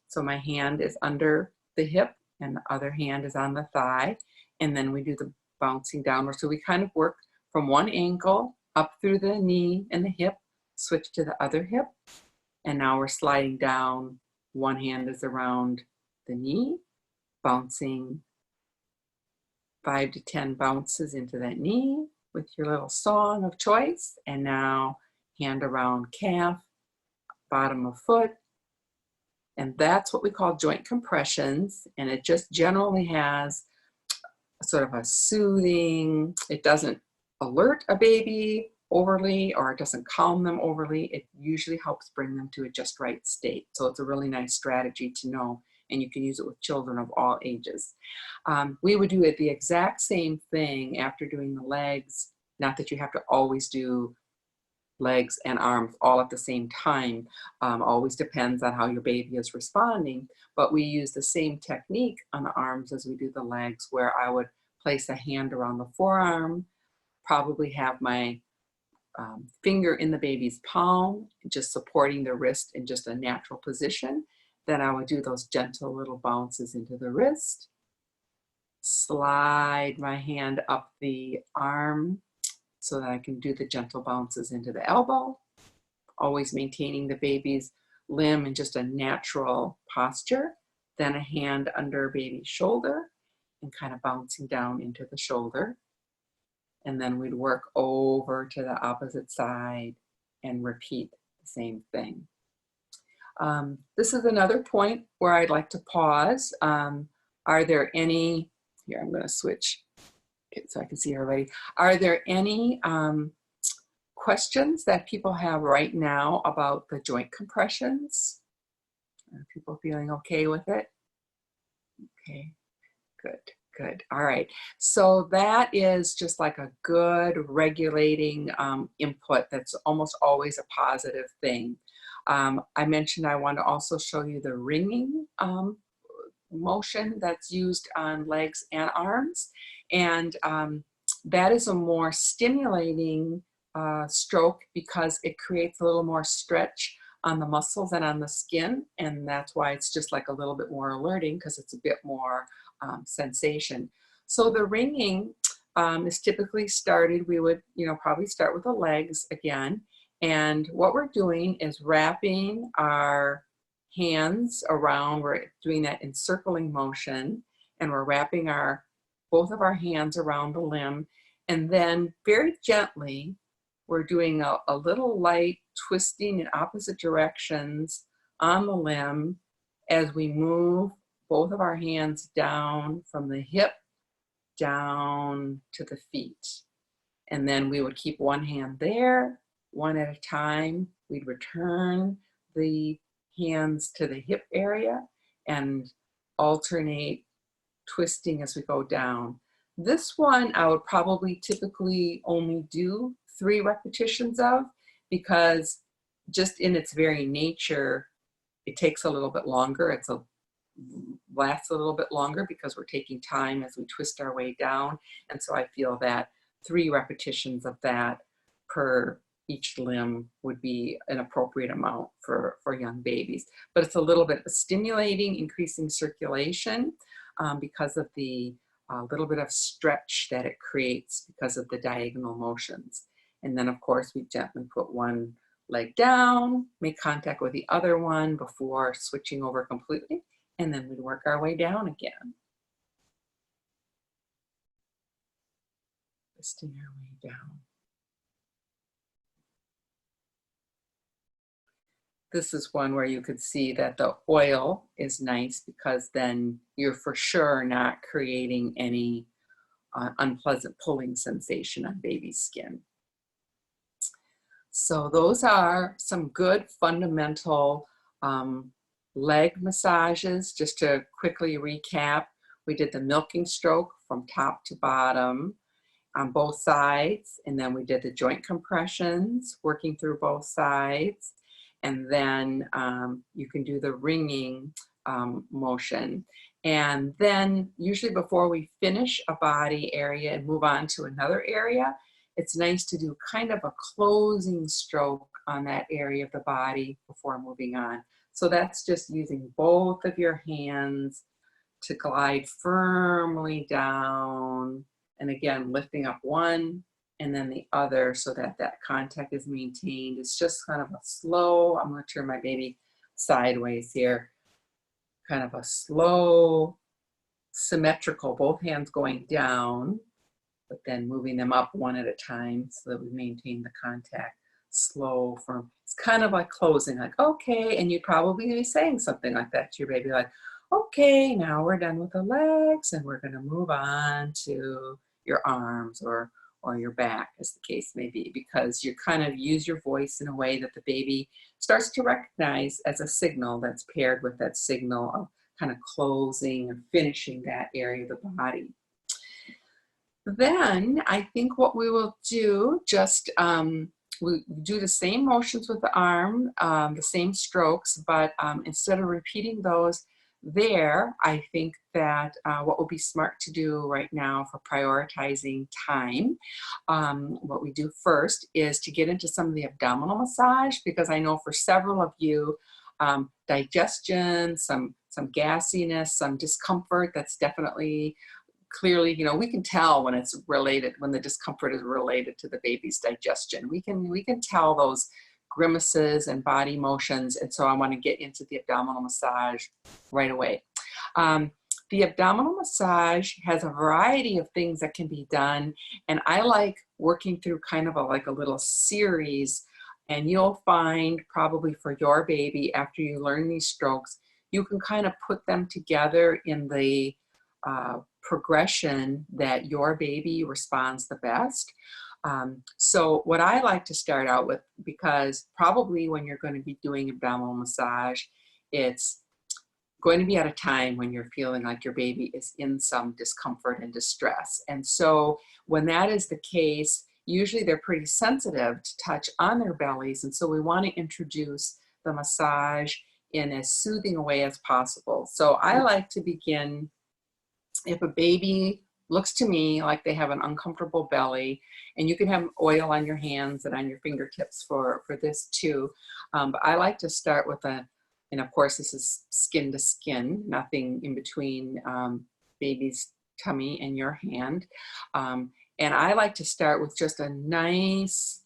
B: So my hand is under the hip and the other hand is on the thigh. And then we do the bouncing downward. So we kind of work from one ankle up through the knee and the hip, switch to the other hip. And now we're sliding down. One hand is around the knee, bouncing 5 to 10 bounces into that knee with your little song of choice. And now hand around calf, bottom of foot. And that's what we call joint compressions. And it just generally has sort of a soothing, it doesn't alert a baby overly, or it doesn't calm them overly. It usually helps bring them to a just right state. So it's a really nice strategy to know, and you can use it with children of all ages. We would do it the exact same thing after doing the legs. Not that you have to always do legs and arms all at the same time. Always depends on how your baby is responding, but we use the same technique on the arms as we do the legs, where I would place a hand around the forearm, probably have my finger in the baby's palm, just supporting the wrist in just a natural position. Then I would do those gentle little bounces into the wrist. Slide my hand up the arm so that I can do the gentle bounces into the elbow, always maintaining the baby's limb in just a natural posture. Then a hand under baby's shoulder and kind of bouncing down into the shoulder. And then we'd work over to the opposite side and repeat the same thing. This is another point where I'd like to pause. Are there any, here I'm going to switch so I can see everybody. Are there any questions that people have right now about the joint compressions? Are people feeling okay with it? Okay, good, good. All right, so that is just like a good regulating input that's almost always a positive thing. I mentioned I want to also show you the ringing motion that's used on legs and arms. And that is a more stimulating stroke because it creates a little more stretch on the muscles and on the skin. And that's why it's just like a little bit more alerting because it's a bit more sensation. So the ringing is typically started, we would, probably start with the legs again. And what we're doing is wrapping our hands around, we're doing that encircling motion, and we're wrapping both of our hands around the limb. And then very gently, we're doing a little light twisting in opposite directions on the limb as we move both of our hands down from the hip down to the feet. And then we would keep one hand there, one at a time. We'd return the hands to the hip area and alternate twisting as we go down. This one I would probably typically only do 3 repetitions of because just in its very nature, it takes a little bit longer. Lasts a little bit longer because we're taking time as we twist our way down. And so I feel that 3 repetitions of that per each limb would be an appropriate amount for young babies. But it's a little bit stimulating, increasing circulation because of the little bit of stretch that it creates because of the diagonal motions. And then of course we gently put one leg down, make contact with the other one before switching over completely, and then we'd work our way down again. Twisting our way down. This is one where you could see that the oil is nice because then you're for sure not creating any unpleasant pulling sensation on baby's skin. So those are some good fundamental leg massages. Just to quickly recap, we did the milking stroke from top to bottom on both sides, and then we did the joint compressions, working through both sides. And then you can do the ringing motion. And then usually before we finish a body area and move on to another area, it's nice to do kind of a closing stroke on that area of the body before moving on. So that's just using both of your hands to glide firmly down. And again, lifting up one and then the other so that that contact is maintained. It's just kind of a slow, I'm going to turn my baby sideways here, kind of a slow, symmetrical, both hands going down, but then moving them up one at a time so that we maintain the contact. Slow, firm. It's kind of like closing, like, okay, and you'd probably be saying something like that to your baby, like, okay, now we're done with the legs and we're going to move on to your arms or your back, as the case may be, because you kind of use your voice in a way that the baby starts to recognize as a signal that's paired with that signal of kind of closing and finishing that area of the body. Then I think what we will do, just we do the same motions with the arm, the same strokes, but instead of repeating those, there, I think that what will be smart to do right now for prioritizing time, what we do first is to get into some of the abdominal massage, because I know for several of you, digestion, some gassiness, some discomfort, that's definitely clearly, we can tell when it's related, when the discomfort is related to the baby's digestion. We can tell those grimaces and body motions, and so I want to get into the abdominal massage right away. The abdominal massage has a variety of things that can be done, and I like working through kind of like a little series, and you'll find probably for your baby, after you learn these strokes, you can kind of put them together in the progression that your baby responds the best. So what I like to start out with, because probably when you're going to be doing abdominal massage, it's going to be at a time when you're feeling like your baby is in some discomfort and distress. And so when that is the case, usually they're pretty sensitive to touch on their bellies. And so we want to introduce the massage in as soothing a way as possible. So I like to begin, if a baby looks to me like they have an uncomfortable belly, and you can have oil on your hands and on your fingertips for this too. But I like to start with and of course this is skin to skin, nothing in between baby's tummy and your hand. And I like to start with just a nice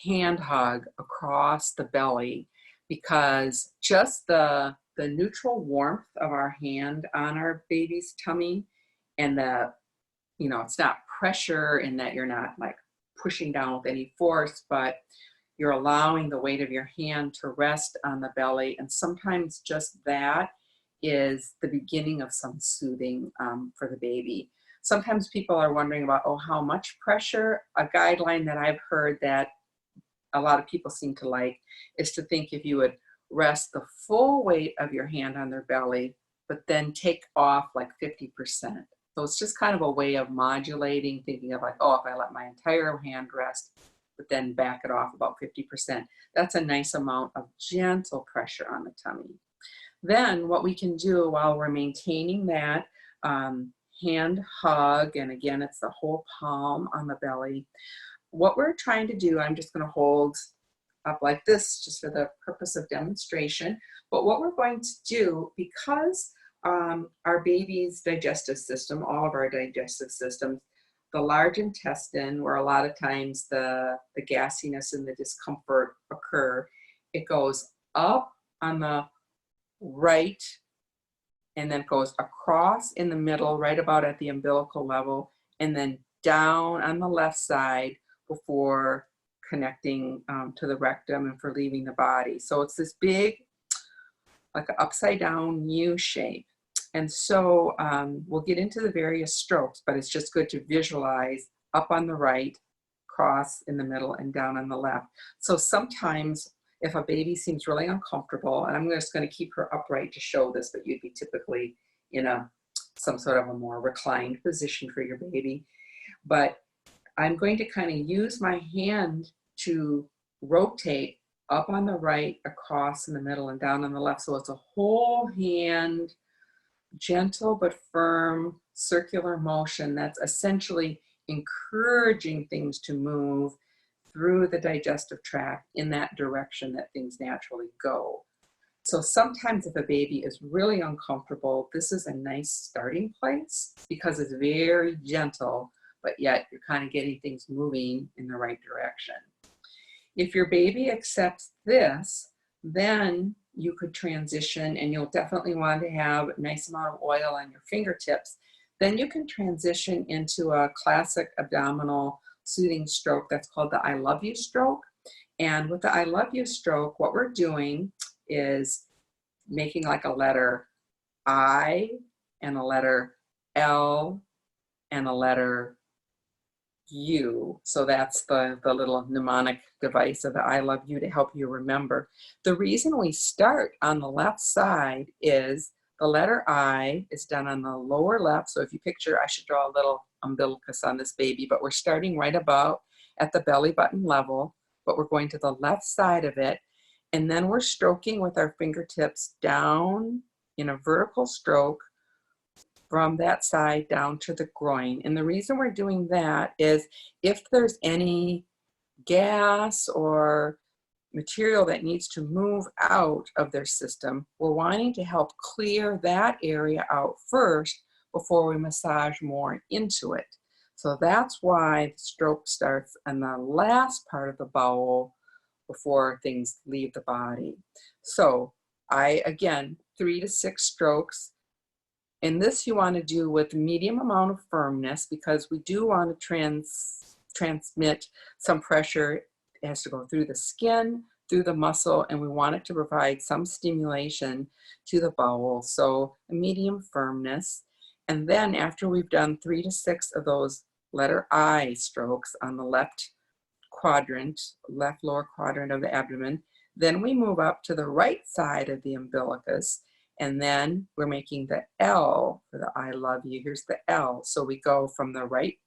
B: hand hug across the belly, because just the neutral warmth of our hand on our baby's tummy, and it's not pressure in that you're not like pushing down with any force, but you're allowing the weight of your hand to rest on the belly. And sometimes just that is the beginning of some soothing for the baby. Sometimes people are wondering about, how much pressure? A guideline that I've heard that a lot of people seem to like is to think if you would rest the full weight of your hand on their belly, but then take off like 50%. So it's just kind of a way of modulating, thinking of like, if I let my entire hand rest, but then back it off about 50%. That's a nice amount of gentle pressure on the tummy. Then what we can do while we're maintaining that hand hug, and again, it's the whole palm on the belly. What we're trying to do, I'm just going to hold up like this just for the purpose of demonstration. But what we're going to do, because our baby's digestive system, all of our digestive systems, the large intestine, where a lot of times the gassiness and the discomfort occur, it goes up on the right, and then goes across in the middle, right about at the umbilical level, and then down on the left side before connecting to the rectum and for leaving the body. So it's this big, like an upside down U shape. And so we'll get into the various strokes, but it's just good to visualize up on the right, cross in the middle, and down on the left. So sometimes if a baby seems really uncomfortable, and I'm just going to keep her upright to show this, but you'd be typically in some sort of a more reclined position for your baby. But I'm going to kind of use my hand to rotate up on the right, across in the middle, and down on the left. So it's a whole hand, gentle but firm circular motion that's essentially encouraging things to move through the digestive tract in that direction that things naturally go. So sometimes if a baby is really uncomfortable, this is a nice starting place because it's very gentle, but yet you're kind of getting things moving in the right direction. If your baby accepts this, then you could transition, and you'll definitely want to have a nice amount of oil on your fingertips. Then you can transition into a classic abdominal soothing stroke that's called the I love you stroke. And with the I love you stroke, what we're doing is making like a letter I and a letter L and a letter U. So that's the little mnemonic device of the I love you to help you remember. The reason we start on the left side is the letter I is done on the lower left. So if you picture, I should draw a little umbilicus on this baby, but we're starting right about at the belly button level, but we're going to the left side of it. And then we're stroking with our fingertips down in a vertical stroke from that side down to the groin. And the reason we're doing that is if there's any gas or material that needs to move out of their system, we're wanting to help clear that area out first before we massage more into it. So that's why the stroke starts on the last part of the bowel before things leave the body. So again, 3 to 6 strokes. And this you want to do with medium amount of firmness because we do want to transmit some pressure. It has to go through the skin, through the muscle, and we want it to provide some stimulation to the bowel. So a medium firmness. And then after we've done 3 to 6 of those letter I strokes on the left quadrant, left lower quadrant of the abdomen, then we move up to the right side of the umbilicus, and then we're making the L for the I love you. Here's the L. So we go from the right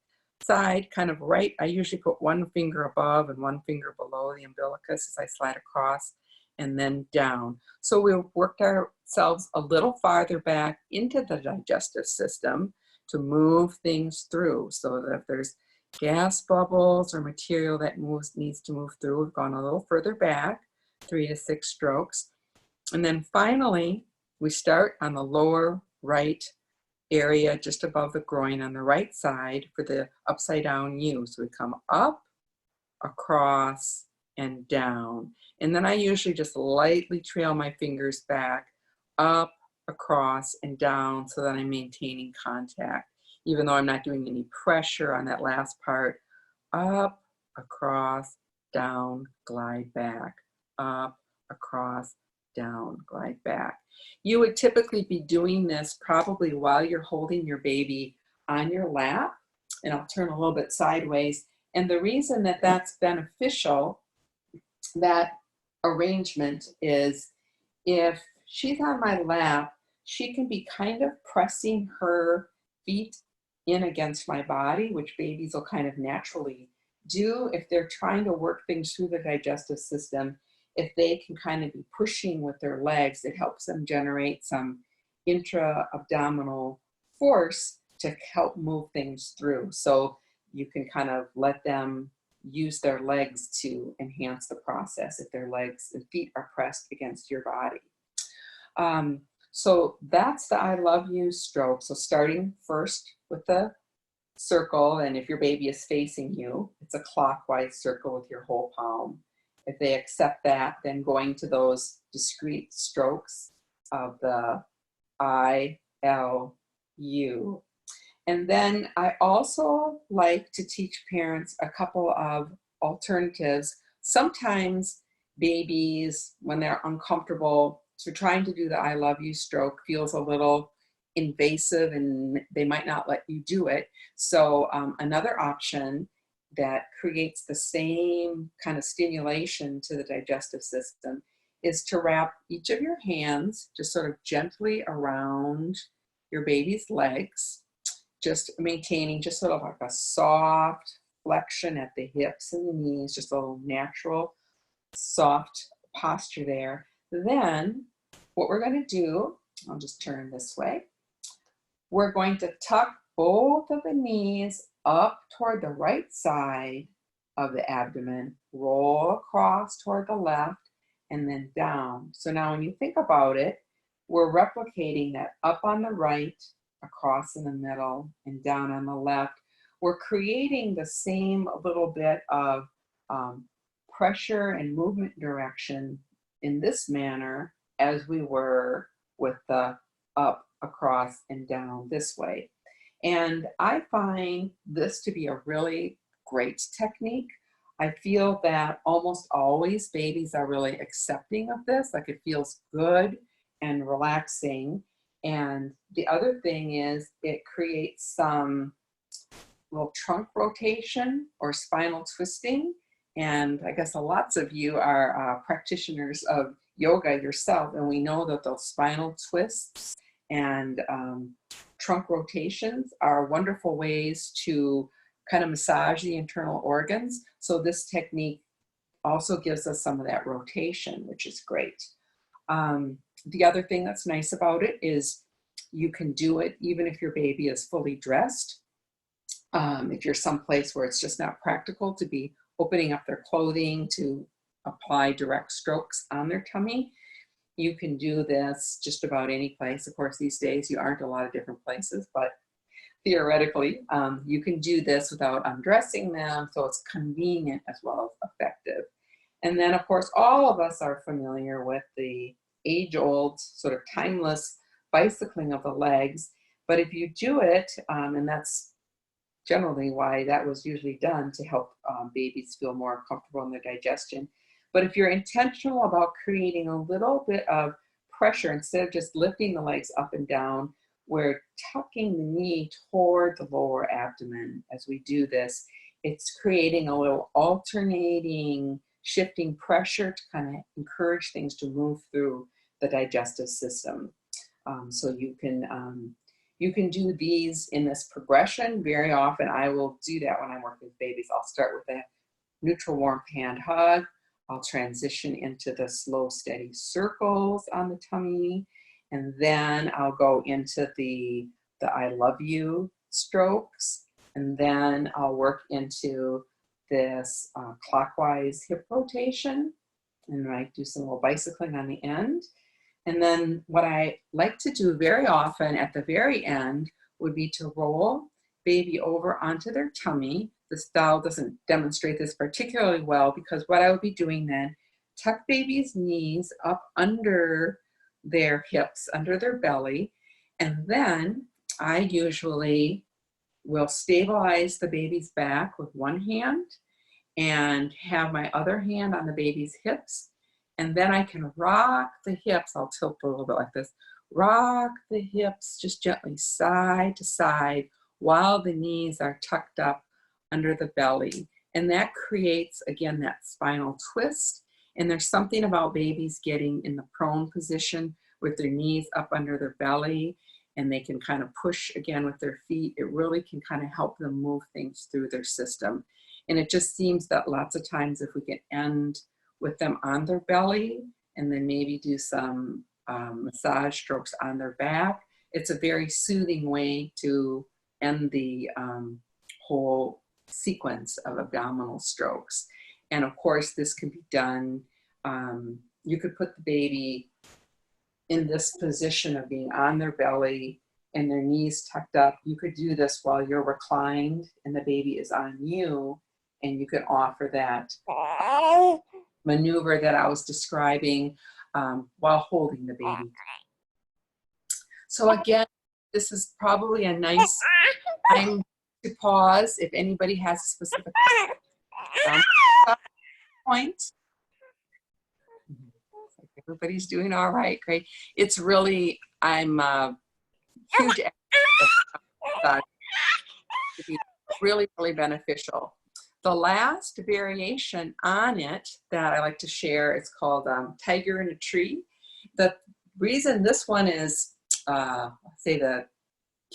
B: side, kind of right. I usually put one finger above and one finger below the umbilicus as I slide across, and then down. So we worked ourselves a little farther back into the digestive system to move things through, so that if there's gas bubbles or material that needs to move through, we've gone a little further back, 3 to 6 strokes. And then finally, we start on the lower right area just above the groin on the right side for the upside down U. So we come up, across, and down. And then I usually just lightly trail my fingers back, up, across, and down so that I'm maintaining contact, even though I'm not doing any pressure on that last part. Up, across, down, glide back. Up, across, down, glide back. You would typically be doing this probably while you're holding your baby on your lap, and I'll turn a little bit sideways. And the reason that that's beneficial, that arrangement, is if she's on my lap, she can be kind of pressing her feet in against my body, which babies will kind of naturally do if they're trying to work things through the digestive system. If they can kind of be pushing with their legs, it helps them generate some intra-abdominal force to help move things through. So you can kind of let them use their legs to enhance the process if their legs and feet are pressed against your body. So that's the I love you stroke. So starting first with the circle, and if your baby is facing you, it's a clockwise circle with your whole palm. If they accept that, then going to those discrete strokes of the I, L, U. And then I also like to teach parents a couple of alternatives. Sometimes babies, when they're uncomfortable, so trying to do the I love you stroke feels a little invasive and they might not let you do it. So another option that creates the same kind of stimulation to the digestive system is to wrap each of your hands just sort of gently around your baby's legs, just maintaining just sort of like a soft flexion at the hips and the knees, just a little natural, soft posture there. Then what we're going to do, I'll just turn this way, we're going to tuck both of the knees up toward the right side of the abdomen, roll across toward the left, and then down. So now when you think about it, we're replicating that up on the right, across in the middle, and down on the left. We're creating the same little bit of pressure and movement direction in this manner as we were with the up, across, and down this way. And I find this to be a really great technique. I feel that almost always babies are really accepting of this, like it feels good and relaxing. And the other thing is it creates some little trunk rotation or spinal twisting. And I guess lots of you are practitioners of yoga yourself, and we know that those spinal twists and trunk rotations are wonderful ways to kind of massage the internal organs. So this technique also gives us some of that rotation, which is great. The other thing that's nice about it is you can do it even if your baby is fully dressed. If you're someplace where it's just not practical to be opening up their clothing to apply direct strokes on their tummy, you can do this just about any place. Of course, these days you aren't a lot of different places, but theoretically, you can do this without undressing them, so it's convenient as well as effective. And then, of course, all of us are familiar with the age-old, sort of timeless bicycling of the legs. But if you do it, and that's generally why that was usually done to help babies feel more comfortable in their digestion. But if you're intentional about creating a little bit of pressure, instead of just lifting the legs up and down, we're tucking the knee toward the lower abdomen as we do this. It's creating a little alternating, shifting pressure to kind of encourage things to move through the digestive system. So you can do these in this progression. Very often I will do that when I'm working with babies. I'll start with a neutral warm hand hug. I'll transition into the slow, steady circles on the tummy. And then I'll go into the I love you strokes. And then I'll work into this clockwise hip rotation. And I do some little bicycling on the end. And then what I like to do very often at the very end would be to roll baby over onto their tummy. This doll doesn't demonstrate this particularly well because what I would be doing then, tuck baby's knees up under their hips, under their belly, and then I usually will stabilize the baby's back with one hand and have my other hand on the baby's hips. And then I can rock the hips. I'll tilt a little bit like this. Rock the hips just gently side to side while the knees are tucked up under the belly. And that creates, again, that spinal twist. And there's something about babies getting in the prone position with their knees up under their belly, and they can kind of push again with their feet. It really can kind of help them move things through their system. And it just seems that lots of times if we can end with them on their belly and then maybe do some massage strokes on their back, it's a very soothing way to end the whole sequence of abdominal strokes. And of course, this can be done, you could put the baby in this position of being on their belly and their knees tucked up. You could do this while you're reclined and the baby is on you, and you can offer that maneuver that I was describing while holding the baby. So again, this is probably a nice time to pause if anybody has a specific point. Everybody's doing all right, great. It's really, I'm a huge advocate to be really, really beneficial. The last variation on it that I like to share is called Tiger in a Tree. The reason this one is, say the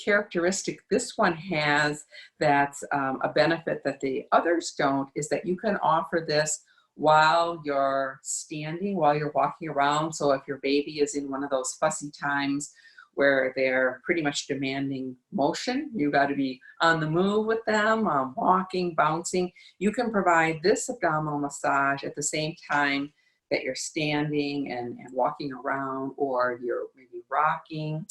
B: characteristic this one has that's a benefit that the others don't is that you can offer this while you're standing, while you're walking around. So if your baby is in one of those fussy times where they're pretty much demanding motion, you got to be on the move with them, walking, bouncing. You can provide this abdominal massage at the same time that you're standing and walking around, or you're maybe rocking.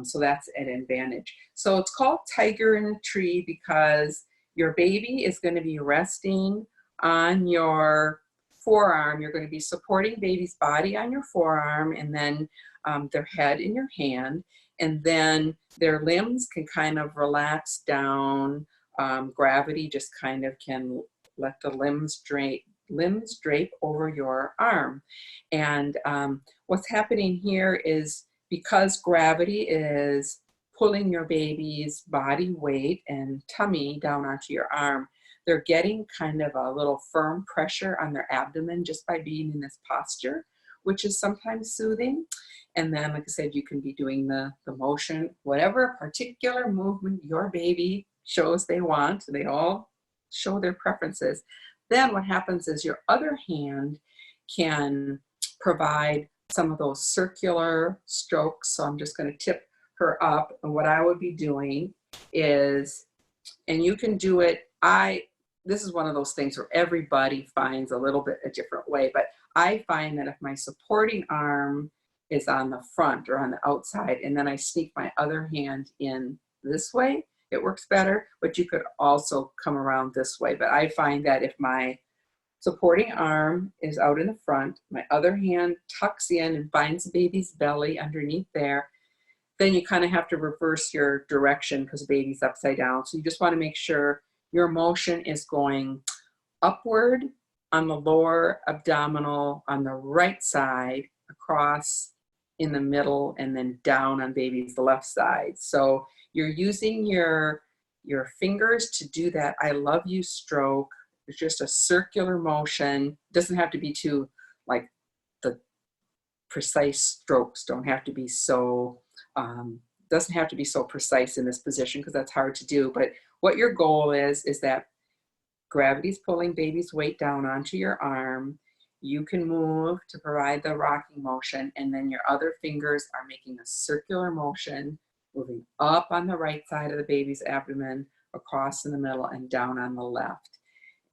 B: So that's an advantage. So it's called Tiger in a Tree because your baby is going to be resting on your forearm. You're going to be supporting baby's body on your forearm, and then their head in your hand, and then their limbs can kind of relax down. Gravity just kind of can let the limbs drape over your arm. And what's happening here is because gravity is pulling your baby's body weight and tummy down onto your arm, they're getting kind of a little firm pressure on their abdomen just by being in this posture, which is sometimes soothing. And then, like I said, you can be doing the motion, whatever particular movement your baby shows they want. They all show their preferences. Then what happens is your other hand can provide some of those circular strokes. So I'm just going to tip her up. And what I would be doing is, and you can do it, this is one of those things where everybody finds a little bit a different way, but I find that if my supporting arm is on the front or on the outside, and then I sneak my other hand in this way, it works better, but you could also come around this way. But I find that if my supporting arm is out in the front, my other hand tucks in and finds the baby's belly underneath there, then you kind of have to reverse your direction because the baby's upside down. So you just want to make sure your motion is going upward on the lower abdominal on the right side, across in the middle, and then down on baby's left side. So you're using your fingers to do that I love you stroke. It's just a circular motion. It doesn't have to be too, like, the precise strokes don't have to be so, doesn't have to be so precise in this position because that's hard to do. But what your goal is that gravity's pulling baby's weight down onto your arm. You can move to provide the rocking motion, and then your other fingers are making a circular motion, moving up on the right side of the baby's abdomen, across in the middle, and down on the left.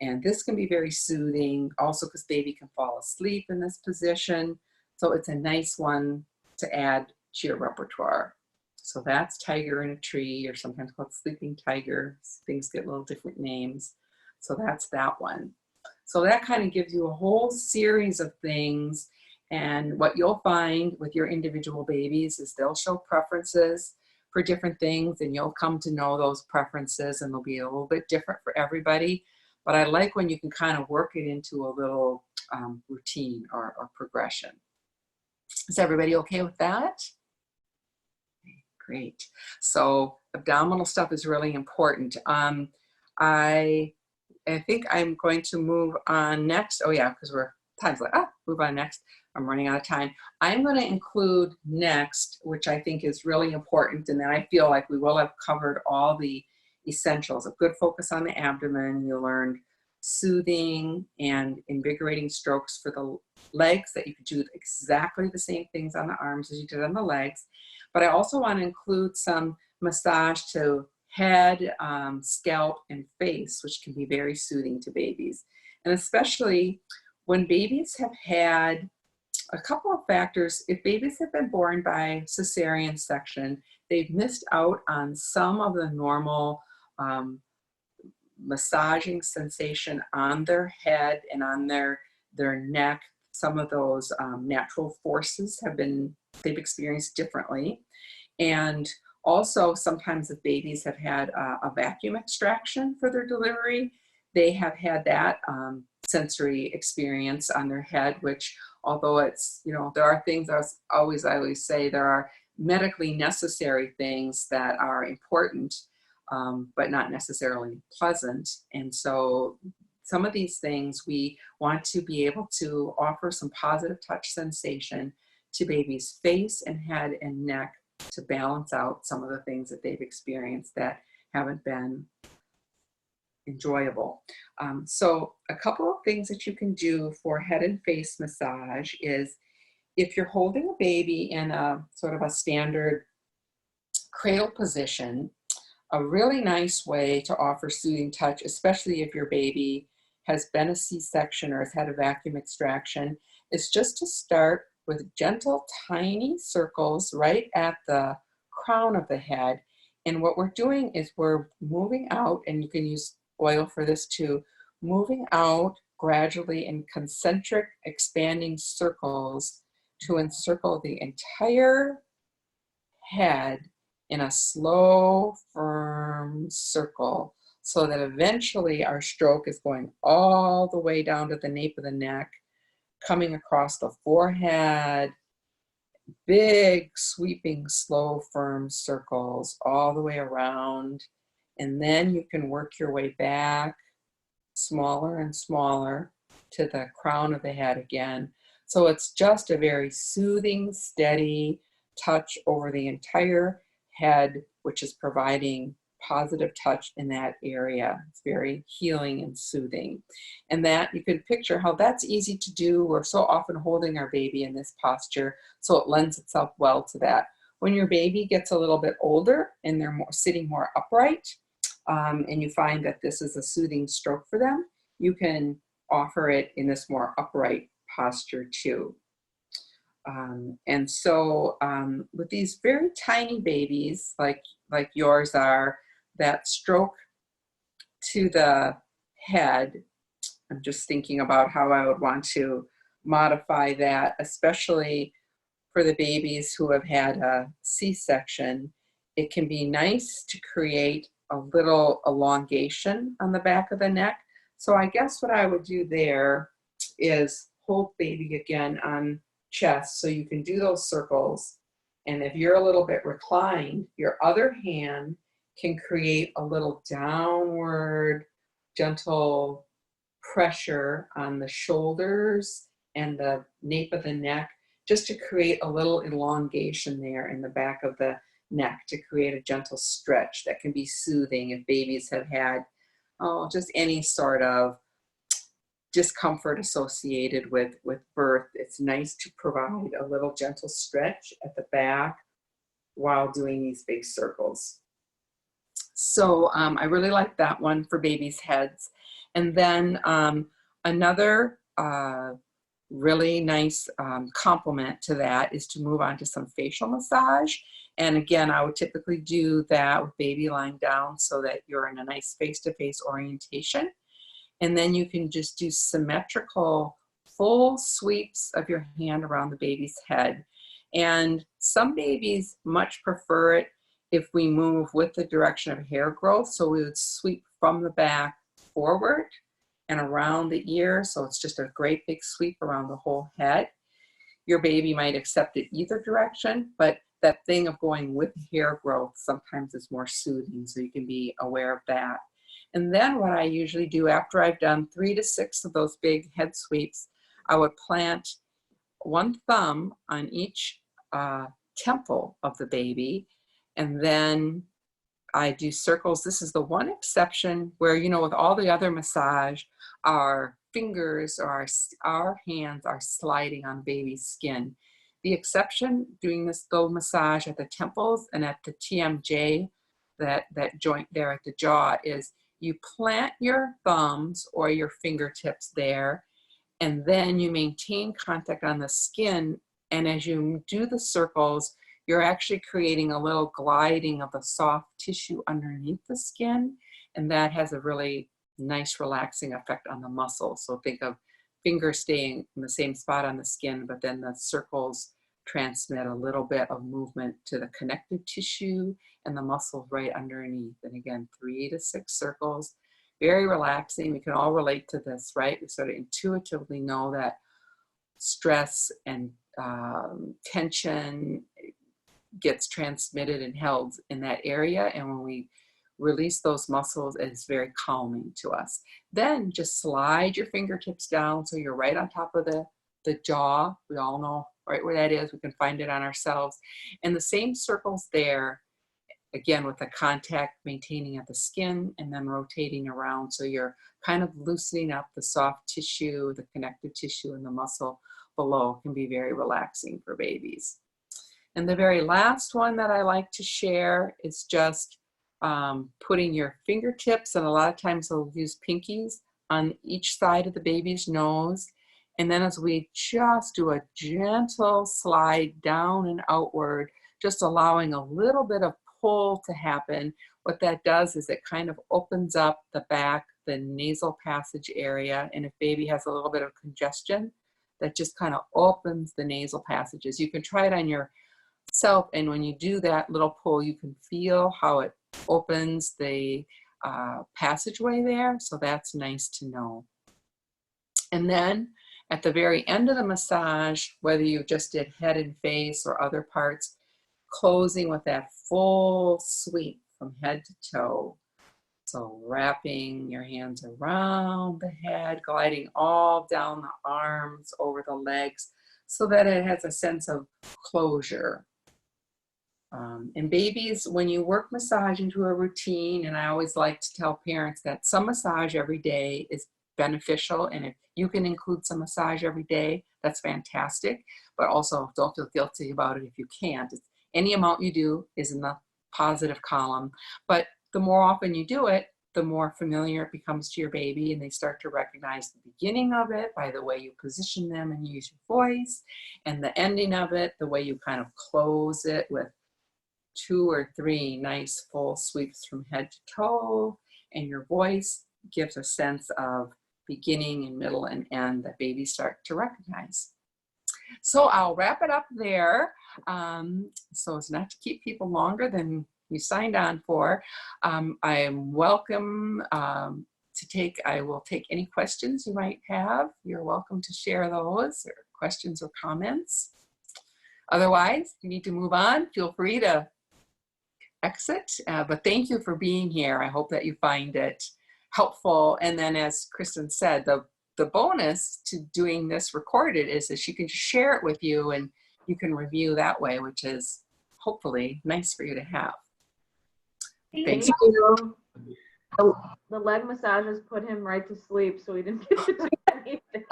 B: And this can be very soothing, also because baby can fall asleep in this position. So it's a nice one to add to your repertoire. So that's Tiger in a Tree, or sometimes called Sleeping Tiger. Things get little different names. So that's that one. So that kind of gives you a whole series of things. And what you'll find with your individual babies is they'll show preferences for different things, and you'll come to know those preferences, and they'll be a little bit different for everybody. But I like when you can kind of work it into a little routine or progression. Is everybody okay with that? Great. So abdominal stuff is really important. I think I'm going to move on next. Oh yeah, because time's like, move on next. I'm running out of time. I'm going to include next, which I think is really important, and then I feel like we will have covered all the essentials. A good focus on the abdomen. You learned soothing and invigorating strokes for the legs, that you could do exactly the same things on the arms as you did on the legs. But I also want to include some massage to head, scalp, and face, which can be very soothing to babies. And especially when babies have had a couple of factors. If babies have been born by cesarean section, they've missed out on some of the normal massaging sensation on their head and on their neck. Some of those natural forces they've experienced differently. And also, sometimes if babies have had a vacuum extraction for their delivery, they have had that sensory experience on their head, which, although it's, there are things, I always say, there are medically necessary things that are important, but not necessarily pleasant. And so some of these things we want to be able to offer some positive touch sensation to baby's face and head and neck to balance out some of the things that they've experienced that haven't been enjoyable. So a couple of things that you can do for head and face massage is, if you're holding a baby in a sort of a standard cradle position, a really nice way to offer soothing touch, especially if your baby has been a C-section or has had a vacuum extraction, is just to start with gentle, tiny circles right at the crown of the head. And what we're doing is we're moving out, and you can use oil for this too, moving out gradually in concentric expanding circles to encircle the entire head in a slow, firm circle, so that eventually our stroke is going all the way down to the nape of the neck, coming across the forehead, big, sweeping, slow, firm circles all the way around. And then you can work your way back, smaller and smaller, to the crown of the head again. So it's just a very soothing, steady touch over the entire head, which is providing positive touch in that area. It's very healing and soothing. And that you could picture how that's easy to do. We're so often holding our baby in this posture, so it lends itself well to that. When your baby gets a little bit older and they're sitting more upright, and you find that this is a soothing stroke for them, you can offer it in this more upright posture too. And so with these very tiny babies, like yours are, that stroke to the head, I'm just thinking about how I would want to modify that, especially for the babies who have had a C-section. It can be nice to create a little elongation on the back of the neck. So I guess what I would do there is hold baby again on chest, so you can do those circles. And if you're a little bit reclined, your other hand can create a little downward gentle pressure on the shoulders and the nape of the neck, just to create a little elongation there in the back of the neck, to create a gentle stretch that can be soothing if babies have had just any sort of discomfort associated with birth. It's nice to provide a little gentle stretch at the back while doing these big circles. So I really like that one for babies' heads. And then another really nice complement to that is to move on to some facial massage. And again, I would typically do that with baby lying down so that you're in a nice face-to-face orientation. And then you can just do symmetrical full sweeps of your hand around the baby's head. And some babies much prefer it if we move with the direction of hair growth. So we would sweep from the back forward and around the ear. So it's just a great big sweep around the whole head. Your baby might accept it either direction, but that thing of going with hair growth sometimes is more soothing, so you can be aware of that. And then what I usually do after I've done 3 to 6 of those big head sweeps, I would plant one thumb on each temple of the baby, and then I do circles. This is the one exception where, you know, with all the other massage, our fingers or our hands are sliding on baby's skin. The exception doing this though massage at the temples and at the TMJ, that joint there at the jaw, is you plant your thumbs or your fingertips there, and then you maintain contact on the skin. And as you do the circles, you're actually creating a little gliding of the soft tissue underneath the skin. And that has a really nice relaxing effect on the muscles. So think of fingers staying in the same spot on the skin, but then the circles transmit a little bit of movement to the connective tissue and the muscles right underneath. And again, 3 to 6 circles, very relaxing. We can all relate to this, right? We sort of intuitively know that stress and tension gets transmitted and held in that area. And when we release those muscles, it's very calming to us. Then just slide your fingertips down so you're right on top of the jaw. We all know right where that is. We can find it on ourselves. And the same circles there, again, with the contact maintaining at the skin and then rotating around. So you're kind of loosening up the soft tissue, the connective tissue, and the muscle below. Can be very relaxing for babies. And the very last one that I like to share is just putting your fingertips, and a lot of times we'll use pinkies, on each side of the baby's nose. And then as we just do a gentle slide down and outward, just allowing a little bit of pull to happen, what that does is it kind of opens up the back, the nasal passage area. And if baby has a little bit of congestion, that just kind of opens the nasal passages. You can try it on yourself, and when you do that little pull, you can feel how it opens the passageway there. So that's nice to know. And then at the very end of the massage, whether you just did head and face or other parts, closing with that full sweep from head to toe. So wrapping your hands around the head, gliding all down the arms, over the legs, so that it has a sense of closure. And babies, when you work massage into a routine, and I always like to tell parents that some massage every day is beneficial, and if you can include some massage every day, that's fantastic. But also don't feel guilty about it if you can't. Any amount you do is in the positive column. But the more often you do it, the more familiar it becomes to your baby, and they start to recognize the beginning of it by the way you position them and use your voice, and the ending of it, the way you kind of close it with 2 or 3 nice full sweeps from head to toe, and your voice gives a sense of beginning and middle and end that babies start to recognize. So I'll wrap it up there, so as not to keep people longer than you signed on for. I am welcome I will take any questions you might have. You're welcome to share those, or questions or comments. Otherwise, if you need to move on, feel free to exit, but thank you for being here. I hope that you find it helpful. And then, as Kristen said, the bonus to doing this recorded is that she can share it with you and you can review that way, which is hopefully nice for you to have. Thanks.
C: Thank you. The leg massages put him right to sleep, so he didn't get to do anything.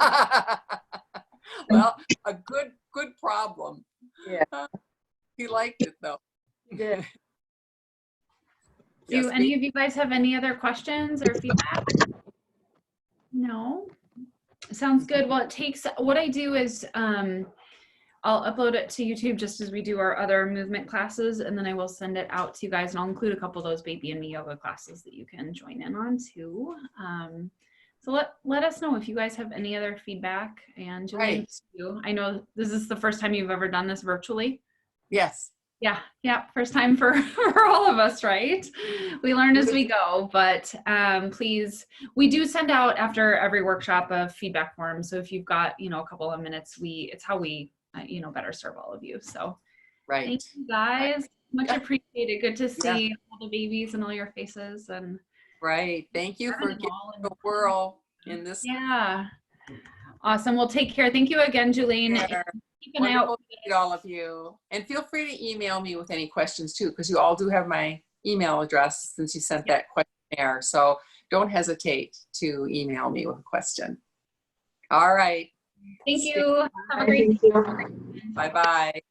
B: Well, a good problem.
C: Yeah.
B: He liked it though.
C: He did.
A: Do
B: Yes,
A: any of you guys have any other questions or feedback? No? Sounds good. Well, what I do is I'll upload it to YouTube just as we do our other movement classes, and then I will send it out to you guys, and I'll include a couple of those Baby and Me yoga classes that you can join in on too. So let us know if you guys have any other feedback. And Julie, I know this is the first time you've ever done this virtually.
B: Yes.
A: Yeah, first time for all of us, right? We learn as we go, but please, we do send out after every workshop a feedback form. So if you've got, a couple of minutes, it's how we, better serve all of you. So
B: Right.
A: thank you guys. Much appreciated. Good to see all the babies and all your faces. And
B: right. Thank you for giving the whirl in this.
A: Yeah. Awesome. Well, take care. Thank you again, Julene. Keep an eye out.
B: Wonderful to meet all of you. And feel free to email me with any questions too, because you all do have my email address since you sent that questionnaire. So don't hesitate to email me with a question. All right.
A: Thank you. Have a great day.
B: Bye-bye.